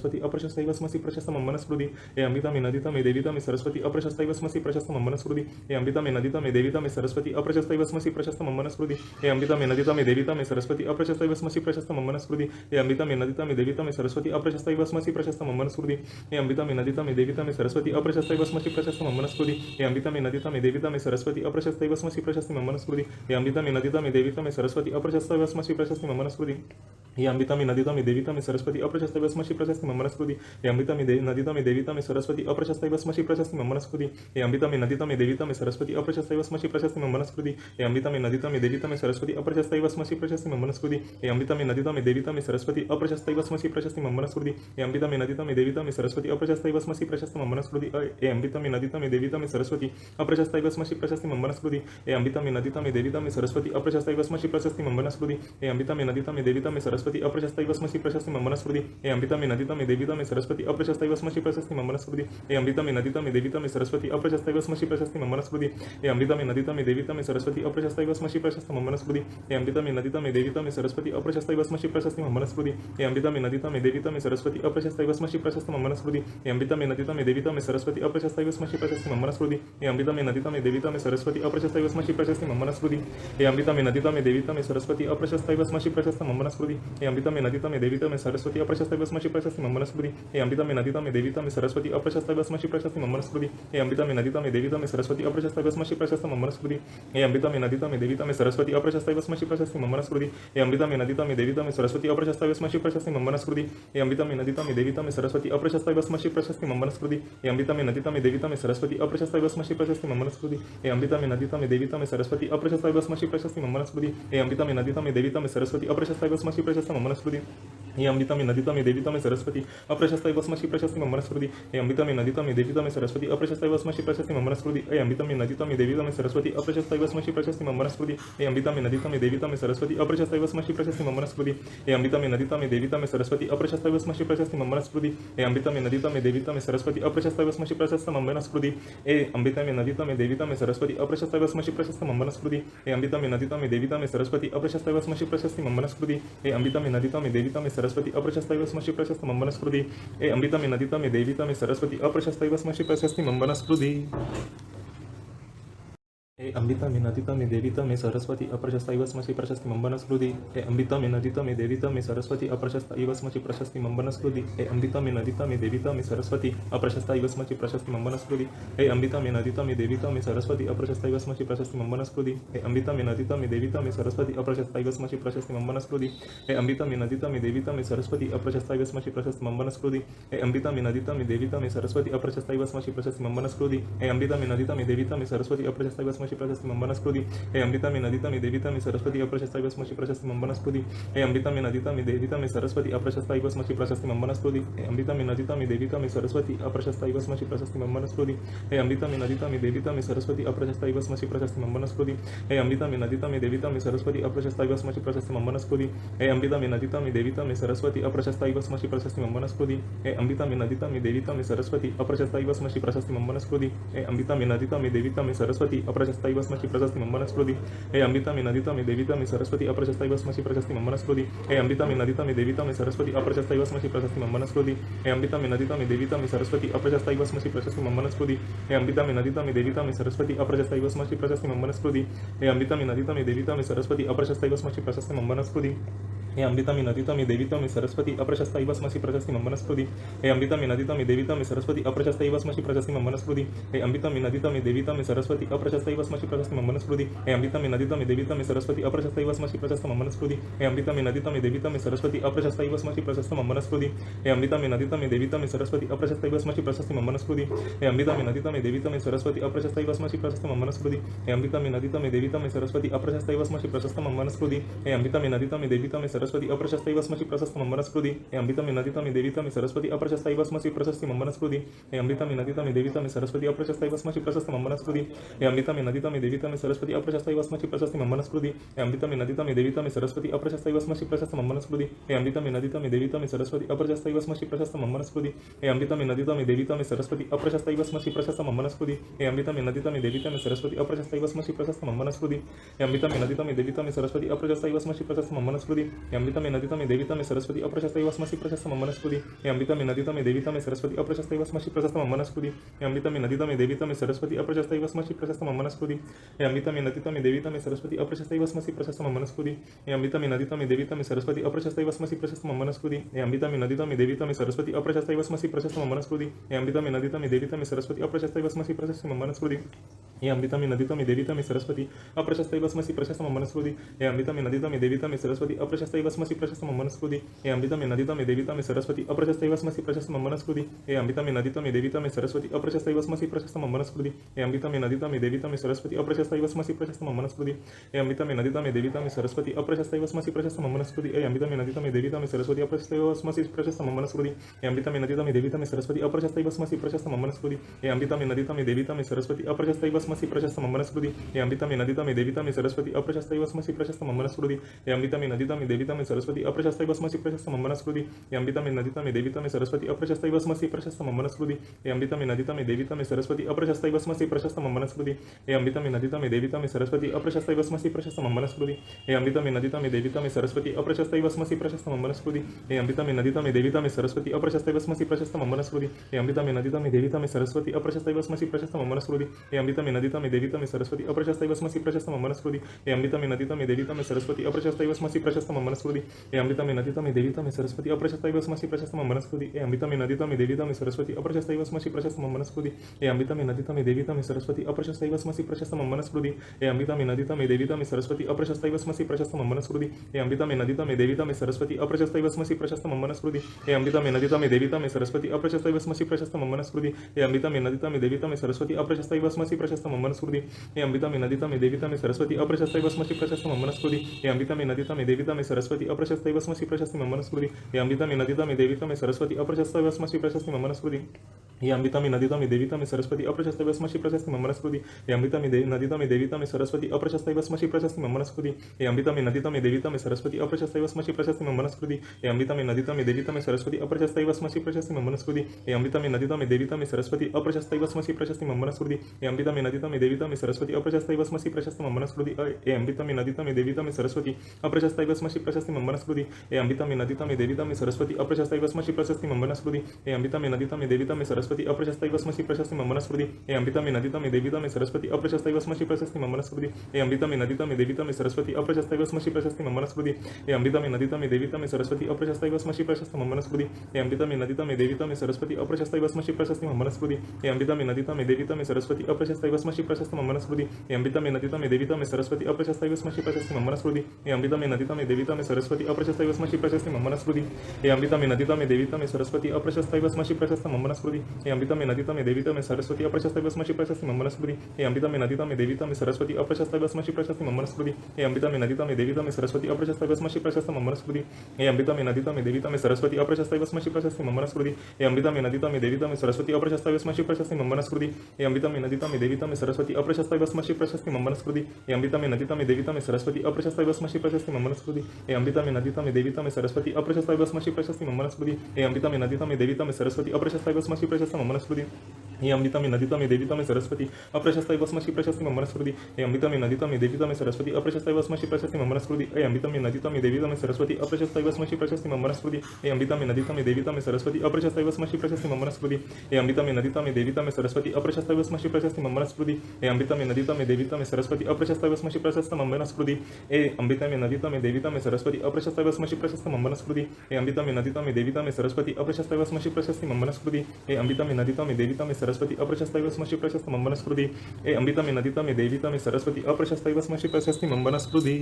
इव स्मसि प्रशस्त मम वनस्पति हे अमृता मे नदिता मे देविता मे सरस्वती अप्रशस्त इव स्मसि प्रशस्त मम वनस्पति हे अमृता मे नदिता मे देविता मे सरस्वती अप्रशस्त इव स्मसि प्रशस्त मम वनस्पति हे अमृता मे नदिता मे देविता मे सरस्वती अप्रशस्त इव स्मसि प्रशस्त मम वनस्पति हे अमृता मे नदिता मे देविता मे सरस्वती अप्रशस्त इव स्मसि प्रशस्त मम वनस्पति हे अमृता मे नदिता मे देविता मे सरस्वती अप्रशस्त इव स्मसि प्रशस्त मम वनस्पति हे अमृता मे नदिता मे देविता मे सरस्वती अप्रशस्त इव स्मसि प्रशस्त मम वनस्पति हे अमृता मे नदिता मे देविता मे सरस्वती अप्रशस्त इव स्मसि प्रशस्त मम वनस्पति हे अमृता मे नदिता मे देविता मे सरस्वती अप्रशस्त इव स्मसि प्रशस्त मम वनस्पति हे अमृता मे नदिता मे देविता मे सरस्वती अप्रशस्त इव स्मसि प्रशस्त मम वनस्पति हे अमृता मे नदिता मे देविता मे सरस्वती अप्रशस्त इव स्मसि प्रशस्त मम वनस्पति हे अमृता मे नदिता मे देविता मे सरस्वती अप्रशस्त इव स्मसि प्रशस्त मम वनस्पति हे अमृता मे नदिता मे देविता मे सरस्वती अप्रशस्त इव स्मसि प्रशस्त मम वनस्पति हे अमृता मे नदिता मे देविता मे सरस्वती अप्रशस्त इव स्मसि प्रशस्त मम वनस्पति हे अमृता मे नदिता मे देविता मे सरस्वती अप्रशस्त इव स्मसि प्रशस्त मम वनस्पति हे अमृता मे नदिता मे देविता मे सरस्वती अप्रशस्त इव स्मसि प्रशस्त मम वनस्पति हे अमृता मे नदिता मे देविता मे सरस्वती अप्रशस्त इव स्मसि प्रशस्त मम वनस्पति हे अमृता मे नदिता मे देविता मे सरस्वती अप्रशस्त इव स्मसि प्रशस्त मम वनस्पति हे अमृता मे नदिता मे देविता मे सरस्वती अप्रशस्त इव स्मसि प्रशस्त मम वनस्पति हे अमृता मे नदिता मे देविता मे सरस्वती अप्रशस्त इव स्मसि प्रशस्त मम वनस्पति हे अमृता मे नदिता मे देविता मे सरस्वती अप्रशस्त इव स्मसि प्रशस्त मम वनस्पति हे अमृता मे नदिता मे देविता मे सरस्वती अप्रशस्त इव स्मसि प्रशस्त मम वनस्पति हे अमृता मे नदिता मे देविता मे सरस्वती अप्रशस्त इव स्मसि प्रशस्त मम वनस्पति हे अमृता मे नदिता मे देविता मे सरस्वती अप्रशस्त इव स्मसि प्रशस्त मम वनस्पति हे अमृता मे नदिता मे देविता मे सरस्वती अप्रशस्त इव स्मसि प्रशस्त मम वनस्पति हे अमृता मे नदिता मे देविता मे सरस्वती अप्रशस्त इव स्मसि प्रशस्त मम वनस्पति हे अमृता मे नदिता मे देविता मे सरस्वती अप्रशस्त इव स्मसि प्रशस्त मम वनस्पति हे अमृता मे नदिता मे देविता मे सरस्वती अप्रशस्त इव स्मसि प्रशस्त मम वनस्पति हे अमृता मे नदिता मे देविता मे सरस्वती अप्रशस्त इव स्मसि प्रशस्त मम वनस्पति हे अमृता मे नदिता मे देविता मे सरस्वती अप्रशस्त इव स्मसि प्रशस्त मम वनस्पति हे अमृता मे नदिता मे देविता मे सरस्वती अप्रशस्त इव स्मसि प्रशस्त मम वनस्पति हे अमृता मे नदिता मे देविता मे सरस्वती अप्रशस्त इव स्मसि प्रशस्त मम वनस्पति हे अमृता मे नदिता मे देविता मे सरस्वती अप्रशस्त इव स्मसि प्रशस्त मम वनस्पति हे अमृता मे नदिता मे देविता मे सरस्वती अप्रशस्त इव स्मसि प्रशस्त मम वनस्पति हे अमृता मे नदिता मे देविता मे सरस्वती अप्रशस्त इव स्मसि प्रशस्त मम वनस्पति हे अमृता मे नदिता मे देविता मे सरस्वती अप्रशस्त इव स्मसि प्रशस्त मम वनस्पति हे अमृता मे नदिता मे देविता मे सरस्वती अप्रशस्त इव स्मसि प्रशस्त मम वनस्पति हे अमृता मे नदिता मे देविता मे सरस्वती अप्रशस्त इव स्मसि प्रशस्त मम वनस्पति हे अमृता मे नदिता मे देविता मे सरस्वती अप्रशस्त इव स्मसि प्रशस्त मम वनस्पति हे अमृता मे नदिता मे देविता मे सरस्वती अप्रशस्त इव स्मसि प्रशस्त मम वनस्पति हे अमृता मे नदिता मे देविता मे सरस्वती अप्रशस्त इव स्मसि प्रशस्त मम वनस्पति हे अमृता मे नदिता मे देविता मे सरस्वती अप्रशस्त इव स्मसि प्रशस्त मम वनस्पति हे अमृता मे नदिता मे देविता मे सरस्वती अप्रशस्त इव स्मसि प्रशस्ति मम वनस्पति हे अमृता मे नदिता मे देविता मे सरस्वती अप्रशस्त इव स्मसि प्रशस्ति मम वनस्पति हे अमृता मे नदिता मे देविता मे सरस्वती अप्रशस्त इव स्मसि प्रशस्ति मम वनस्पति हे अमृता मे नदिता मे देविता मे सरस्वती अप्रशस्त इव स्मसि प्रशस्ति मम वनस्पति हे अमृता मे नदिता मे देविता मे सरस्वती अप्रशस्त इव स्मसि प्रशस्ति मम वनस्पति हे अमृता मे नदिता मे देविता मे सरस्वती अप्रशस्त इव स्मसि प्रशस्ति मम वनस्पति हे अमृता मे नदिता मे देविता मे सरस्वती अप्रशस्त इव स्मसि प्रशस्ति मम वनस्पति हे अमृता मे नदिता मे देविता मे सरस्वती अप्रशस्त इव स्मसि प्रशस्ति मम्बनस्कृति हे अमृतमे नदितमे देवितमे सरस्वती अप्रशस्ता वस्मशि प्रशस्ति मम्बनस्कृति हे अमृतमे नदितमे देवितमे सरस्वती अप्रशस्ता वस्मशि प्रशस्ति मम्बनस्कृति हे अमृतमे नदितमे देवितमे सरस्वती अप्रशस्ता वस्मशि प्रशस्ति मम्बनस्कृति हे अमृतमे नदितमे देवितमे सरस्वती अप्रशस्ता वस्मशि प्रशस्ति मम्बनस्कृति हे अमृतमे नदितमे देवितमे सरस्वती अप्रशस्ता वस्मशि प्रशस्ति मम्बनस्कृति हे अमृतमे नदितमे देवितमे सरस्वती अप्रशस्ता वस्मशि प्रशस्ति मम्बनस्कृति हे अमृतमे नदितमे देवितमे सरस्वती अप्रशस्ता वस्मशि प्रशस्ति मम्बनस्कृति हे अमृतमे नदितमे देवितमे सरस्वती अप्रशस्ता वस्मशि प्रशस्ति मम्बनस्कृति हे अमृतमे नदितमे देवितमे सरस्वती अप्रशस्ता वस्मशि प्रशस्ति मम्बनस्कृति हे अमृतमे नदितमे देवितमे सरस्वती अप्रशस्ता वस्मशि प्रशस्ति मम्बनस्कृति हे अमृतमे नदितमे देवितमे सरस्वती अप्रशस्ता वस्मशि प्रशस्ति मम्बनस्कृति हे अमृतमे नदितमे देवितमे सरस्वती अप्रशस्ता वस्मशि प्रशस्ति मम्बनस्कृति हे अमृतमे नदितमे देवितमे सरस्वती अप्रशस्ता वस्मशि प्रशस्ति मम्बनस्कृति हे अमृतमे नदितमे देवितमे सरस्वती अप्रशस्ता वस्मशि प्रशस्ति मम्बनस्कृति हे अमृतमे नदितमे देवितमे सरस्वती अप्रशस्ता वस्मशि प्रशस्ति मम्बनस्कृति हे अमृतमे नदितमे देवितमे सरस्वती अप्रशस्ता वस्मशि प्रशस्ति मम्बनस्कृति हे अमृतमे नदितमे देवितमे सरस्वती अप्रशस्ता वस्मशि प्रशस्ति मम्बनस्कृति हे अमृतमे नदितमे देवितमे सरस्वती अप्रशस्ता वस्मशि प्रशस्ति मम्बनस्कृति हे अमृतमे नदितमे देवितमे सरस्वती अप्रशस्ता वस्मशि प्रशस्ति मम्बनस्कृति हे अमृतमे नदितमे देवितमे सरस्वती अप्रशस्ता वस्मशि प्रशस्ति मम्बनस्कृति हे अमृतमे नदितमे देवितमे सरस्वती अप्रशस्ता वस्मशि प्रशस्ति मम्बनस्कृति हे अमृतमे नदितमे देवितमे सरस्वती अप्रशस्ता वस्मशि प्रशस्ति मम्बनस्कृति हे अमृतमे नदितमे देवितमे सरस्वती अप्रशस्ता वस्मशि प्रशस्ति मम्बनस्कृति हे अमृतमे नदितमे देवितमे सरस्वती अप्रशस्ता वस्मशि प्रशस्ति मम्बनस्कृति हे अमृतमे नदितमे देवितमे सरस्वती अप्रशस्ता वस्मशि प्रशस्ति मम्बनस्कृति हे अमृतमे नदितमे देवितमे सरस्वती अप्रशस्ता वस्मशि प्रशस्ति मम्बनस्कृति हे अमृतमे नदितमे देवितमे सरस्वती अप्रशस्ता वस्मशि प्रशस्ति मम्बनस्कृति हे अमृतमे नदितमे देवितमे सरस्वती अप्रशस्ता वस्मशि प्रशस्ति मम्बनस्कृति हे अमृतमे नदितमे देवितमे सरस्वती अप्रशस्ता वस्मशि प्रशस्ति मम्बनस्कृति हे अमृतमे नदितमे देवितमे सरस्वती अप्रशस्ता वस्मशि प्रशस्ति मम्बनस्कृति हे अमृतमे नदितमे देवितमे सरस्वती अप्रशस्ता वस्मशि प्रशस्ति मम्बनस्कृति हे अमृतमे नदितमे देवितमे सरस्वती अप्रशस्ता वस्मशि प्रशस्ति मम्बनस्कृति हे अमृतमे नदितमे देवितमे सरस्वती अप्रशस्ता वस्मशि प्रशस्ति मम्बनस्कृति हे अमृतमे नदितमे देवितमे सरस्वती अप्रशस्ता वस्मशि प्रशस्ति मम्बनस्कृति हे अमृतमे नदितमे देवितमे सरस्वती अप्रशस्ता वस्मशि प्रशस्ति मम्बनस्कृति हे अमृतमे नदितमे देवितमे सरस्वती अप्रशस्ता वस्मशि प्रशस्ति मम्बनस्कृति हे अमृतमे नदितमे देवितमे सरस्वती अप्रशस्ता वस्मशि प्रशस्ति मम्बनस्कृति हे अमृतमे नदितमे देवितमे सरस्वती अप्रशस्ता वस्मशि प्रशस्ति मम्बनस्कृति हे अमृतमे नदितमे देवितमे सरस्वती अप्रशस्ता वस्मशि प्रशस्ति मम्बनस्कृति हे अमृतमे नदितमे देवितमे सरस्वती अप्रशस्ता वस्मशि प्रशस्ति मम्बनस्कृति हे अमृतमे नदितमे देवितमे सरस्वती अप्रशस्ता वस्मशि प्रशस्ति मम्बनस्कृति हे अमृतमे नदितमे देवितमे सरस्वती अप्रशस्ता वस्मशि प्रशस्ति मम्बनस्कृति हे अमृतमे नदितमे देवितमे सरस्वती अप्रशस्ता वस्मशि प्रशस्ति मम्बनस्कृति हे अमृतमे नदितमे देवितमे सरस्वती अप्रशस्ता वस्मशि प्रशस्ति मम्बनस्कृति हे अमृतमे नदितमे देवितमे सरस्वती अप्रशस्ता वस्मशि प्रशस्ति मम्बनस्कृति हे अमृतमे नदितमे देवितमे सरस्वती अप्रशस्ता वस्मशि प्रशस्ति मम्बनस्कृति हे अमृतमे नदितमे देवितमे सरस्वती अप्रशस्ता वस्मशि प्रशस्ति मम्बनस्कृति हे अमृतमे नदितमे देवितमे सरस्वती अप्रशस्ता वस्मशि प्रशस्ति मम्बनस्कृति हे अमृतमे नदितमे देवितमे सरस्वती अप्रशस्ता वस्मशि प्रशस्ति मम्बनस्कृति हे अमृतमे नदितमे देवितमे सरस्वती अप्रशस्ता वस्मशि प्रशस्ति मम्बनस्कृति हे अमृतमे नदितमे देवितमे सरस्वती अप्रशस्ता वस्मशि प्रशस्ति मम्बनस्कृति हे अमृतमे नदितमे देवितमे सरस्वती अप्रशस्ता वस्मशि प्रशस्ति मम्बनस्कृति हे अमृतमे नदितमे देवितमे सरस्वती अप्रशस्ता वस्मशि प्रशस्ति मम्बनस्कृति हे अमृतमे नदितमे देवितमे सरस्वती अप्रशस्ता वस्मशि प्रशस्ति मम्बनस्कृति हे अमृतमे नदितमे देवितमे सरस्वती अप्रशस्ता वस्मशि प्रशस्ति मम्बनस्कृति हे अमृतमे नदितमे देवितमे सरस्वती अप्रशस्ता वस्मशि प्रशस्ति मम्बनस्कृति हे अमृतमे नदितमे देवितमे सरस्वती अप्रशस्ता वस्मशि प्रशस्ति मम्बनस्कृति हे अमृतमे नदितमे देवितमे सरस्वती अप्रशस्ता वस्मशि प्रशस्ति मम्बनस्कृति हे अमृतमे नदितमे देवितमे सरस्वती अप्रशस्ता वस्मशि प्रशस्ति मम्बनस्कृति हे अमृतमे नदितमे देवितमे सरस्वती अप्रशस्ता वस्मशि प्रशस्ति मम्बनस्कृति हे अमृतमे नदितमे देवितमे सरस्वती अप्रशस्ता वस्मशि प्रशस्ति मम्बनस्कृति हे अमृतमे नदितमे देवितमे सरस्वती अप्रशस्ता वस्मशि प्रशस्ति मम्बनस्कृति हे अमृतमे नदितमे देवितमे सरस्वती अप्रशस्ता वस्मशि प्रशस्ति मम्बनस्कृति हे अमृतमे नदितमे देवितमे सरस्वती अप्रशस्ता वस्मशि प्रशस्ति मम्बनस्कृति हे अमृतमे नदितमे देवितमे सरस्वती अप्रशस्ता वस्मशि प्रशस्ति मम्बनस्कृति हे अमृतमे नदितमे देवितमे सरस्वती अप्रशस्ता वस्मशि प्रशस्ति मम्बनस्कृति हे अमृतमे नदितमे देवितमे सरस्वती अप्रशस्ता वस्मशि प्रशस्ति मम्बनस्कृति हे अमृतमे नदितमे देवितमे सरस्वती अप्रशस्ता वस्मशि प्रशस्ति मम्बनस्कृति हे अमृतमे नदितमे देवितमे सरस्वती अप्रशस्ता वस्मशि प्रशस्ति मम्बनस्कृति हे अमृतमे नदितमे देवितमे सरस्वती अप्रशस्ता वस्मशि प्रशस्ति मम्बनस्कृति हे अमृतमे नदितमे देवितमे सरस्वती अप्रशस्ता वस्मशि प्रशस्ति मम्बनस्कृति हे अमृतमे नदितमे देवितमे सरस्वती अप्रशस्ता वस्मशि प्रशस्ति मम्बनस्कृति हे अमृतमे नदितमे देवितमे सरस्वती अप्रशस्ता वस्मशि प्रशस्ति मम्बनस्कृति हे अमृतमे नदितमे देवितमे सरस्वती अप्रशस्ता वस्मशि प्रशस्ति मम्बनस्कृति हे अमृतमे नदितमे देवितमे सरस्वती अप्रशस्ता वस्मशि प्रशस्ति मम्बनस्कृति हे अमृतमे नदितमे देवितमे सरस्वती अप्रशस्ता वस्मशि प्रशस्ति मम्बनस्कृति हे अमृतमे नदितमे देवितमे सरस्वती अप्रशस्ता वस्मशि प्रशस्ति मम्बनस्कृति हे अमृतमे नदितमे देवितमे सरस्वती अप्रशस्ता वस्मशि प्रशस्ति मम्बनस्कृति हे अमृतमे नदितमे देवितमे सरस्वती अप्रशस्ता वस्मशि प्रशस्ति मम्बनस्कृति हे अमृतमे नदितमे देवितमे सरस्वती अप्रशस्ता वस्मशि प्रशस्ति मम्बनस्कृति हे अमृतमे नदितमे देवितमे सरस्वती अप्रशस्ता वस्मशि प्रशस्ति मम्बनस्कृति हे अमृतमे नदितमे देवितमे सरस्वती अप्रशस्ता वस्मशि प्रशस्ति मम्बनस्कृति हे अमृतमे नदितमे देवितमे सरस्वती अप्रशस्ता वस्मशि प्रशस्ति मम्बनस्कृति हे अमृता मे नदी तमे देवी तमे सरस्वती अप्रशस्त वस्मशी प्रशस्ति मम वनस्पति हे अमृता मे नदी तमे देवी तमे सरस्वती अप्रशस्त वस्मशी प्रशस्ति मम वनस्पति हे अमृता मे नदी तमे देवी तमे सरस्वती अप्रशस्त वस्मशी प्रशस्त मम वनस्पति हे अमृता मे नदी तमे देवी तमे सरस्वती अप्रशस्त वस्मशी प्रशस्ति मम वनस्पति हे अमृता मे नदी तमे देवी तमे सरस्वती अप्रशस्त वस्मशी प्रशस्ति मम वनस्पति हे अमृता मे नदी तमे देवी तमे सरस्वती अप्रशस्त वस्मशी प्रशस्ति मम वनस्पति हे अमृता मे नदी तमे देवी तमे सरस्वती अप्रशस्त वस्मशी प्रशस्ति मम वनस्पति हे अमृता मे नदी तमे देवी तमे सरस्वती अप्रशस्त वस्मशी प्रशस्ति मम वनस्पति हे अमृता मे नदी तमे देवी तमे सरस्वती अप्रशस्त वस्मशी प्रशस्ति मम वनस्पति हे अमृता मे नदी तमे देवी तमे सरस्वती अप्रशस्त वस्मशी प्रशस्ति मम वनस्पति हे अमृता मे नदी तमे देवी तमे सरस्वती अप्रशस्त वस्मशी प्रशस्ति मम वनस्पति हे अमृता मे नदी तमे देवी तमे सरस्वती अप्रशस्त वस्मशी प्रशस्ति मम वनस्पति हे अमृता मे नदी तमे देवी तमे सरस्वती अप्रशस्त वस्मशी प्रशस्ति मम वनस्पति हे अमृता मे नदी तमे देवी तमे सरस्वती अप्रशस्त वस्मशी प्रशस्ति मम वनस्पति हे अमृता मे नदी तमे देवी तमे सरस्वती अप्रशस्त वस्मशी प्रशस्त मम वनस्पति हे अमृता मे नदी तमे देवी तमे सरस्वती अप्रशस्त वस्मशी प्रशस्त मम वनस्पति हे अमृता मे नदी तमे देवी तमे सरस्वती अप्रशस्त वस्मशी प्रशस्ति मम वनस्पति हे अमृता मे नदी तमे देवी तमे सरस्वती अप्रशस्त वस्मशी प्रशस्त मम वनस्पति हे अमृता मे नदी तमे देवी तमे सरस्वती अप्रशस्त वस्मशी प्रशस्ति मम वनस्पति।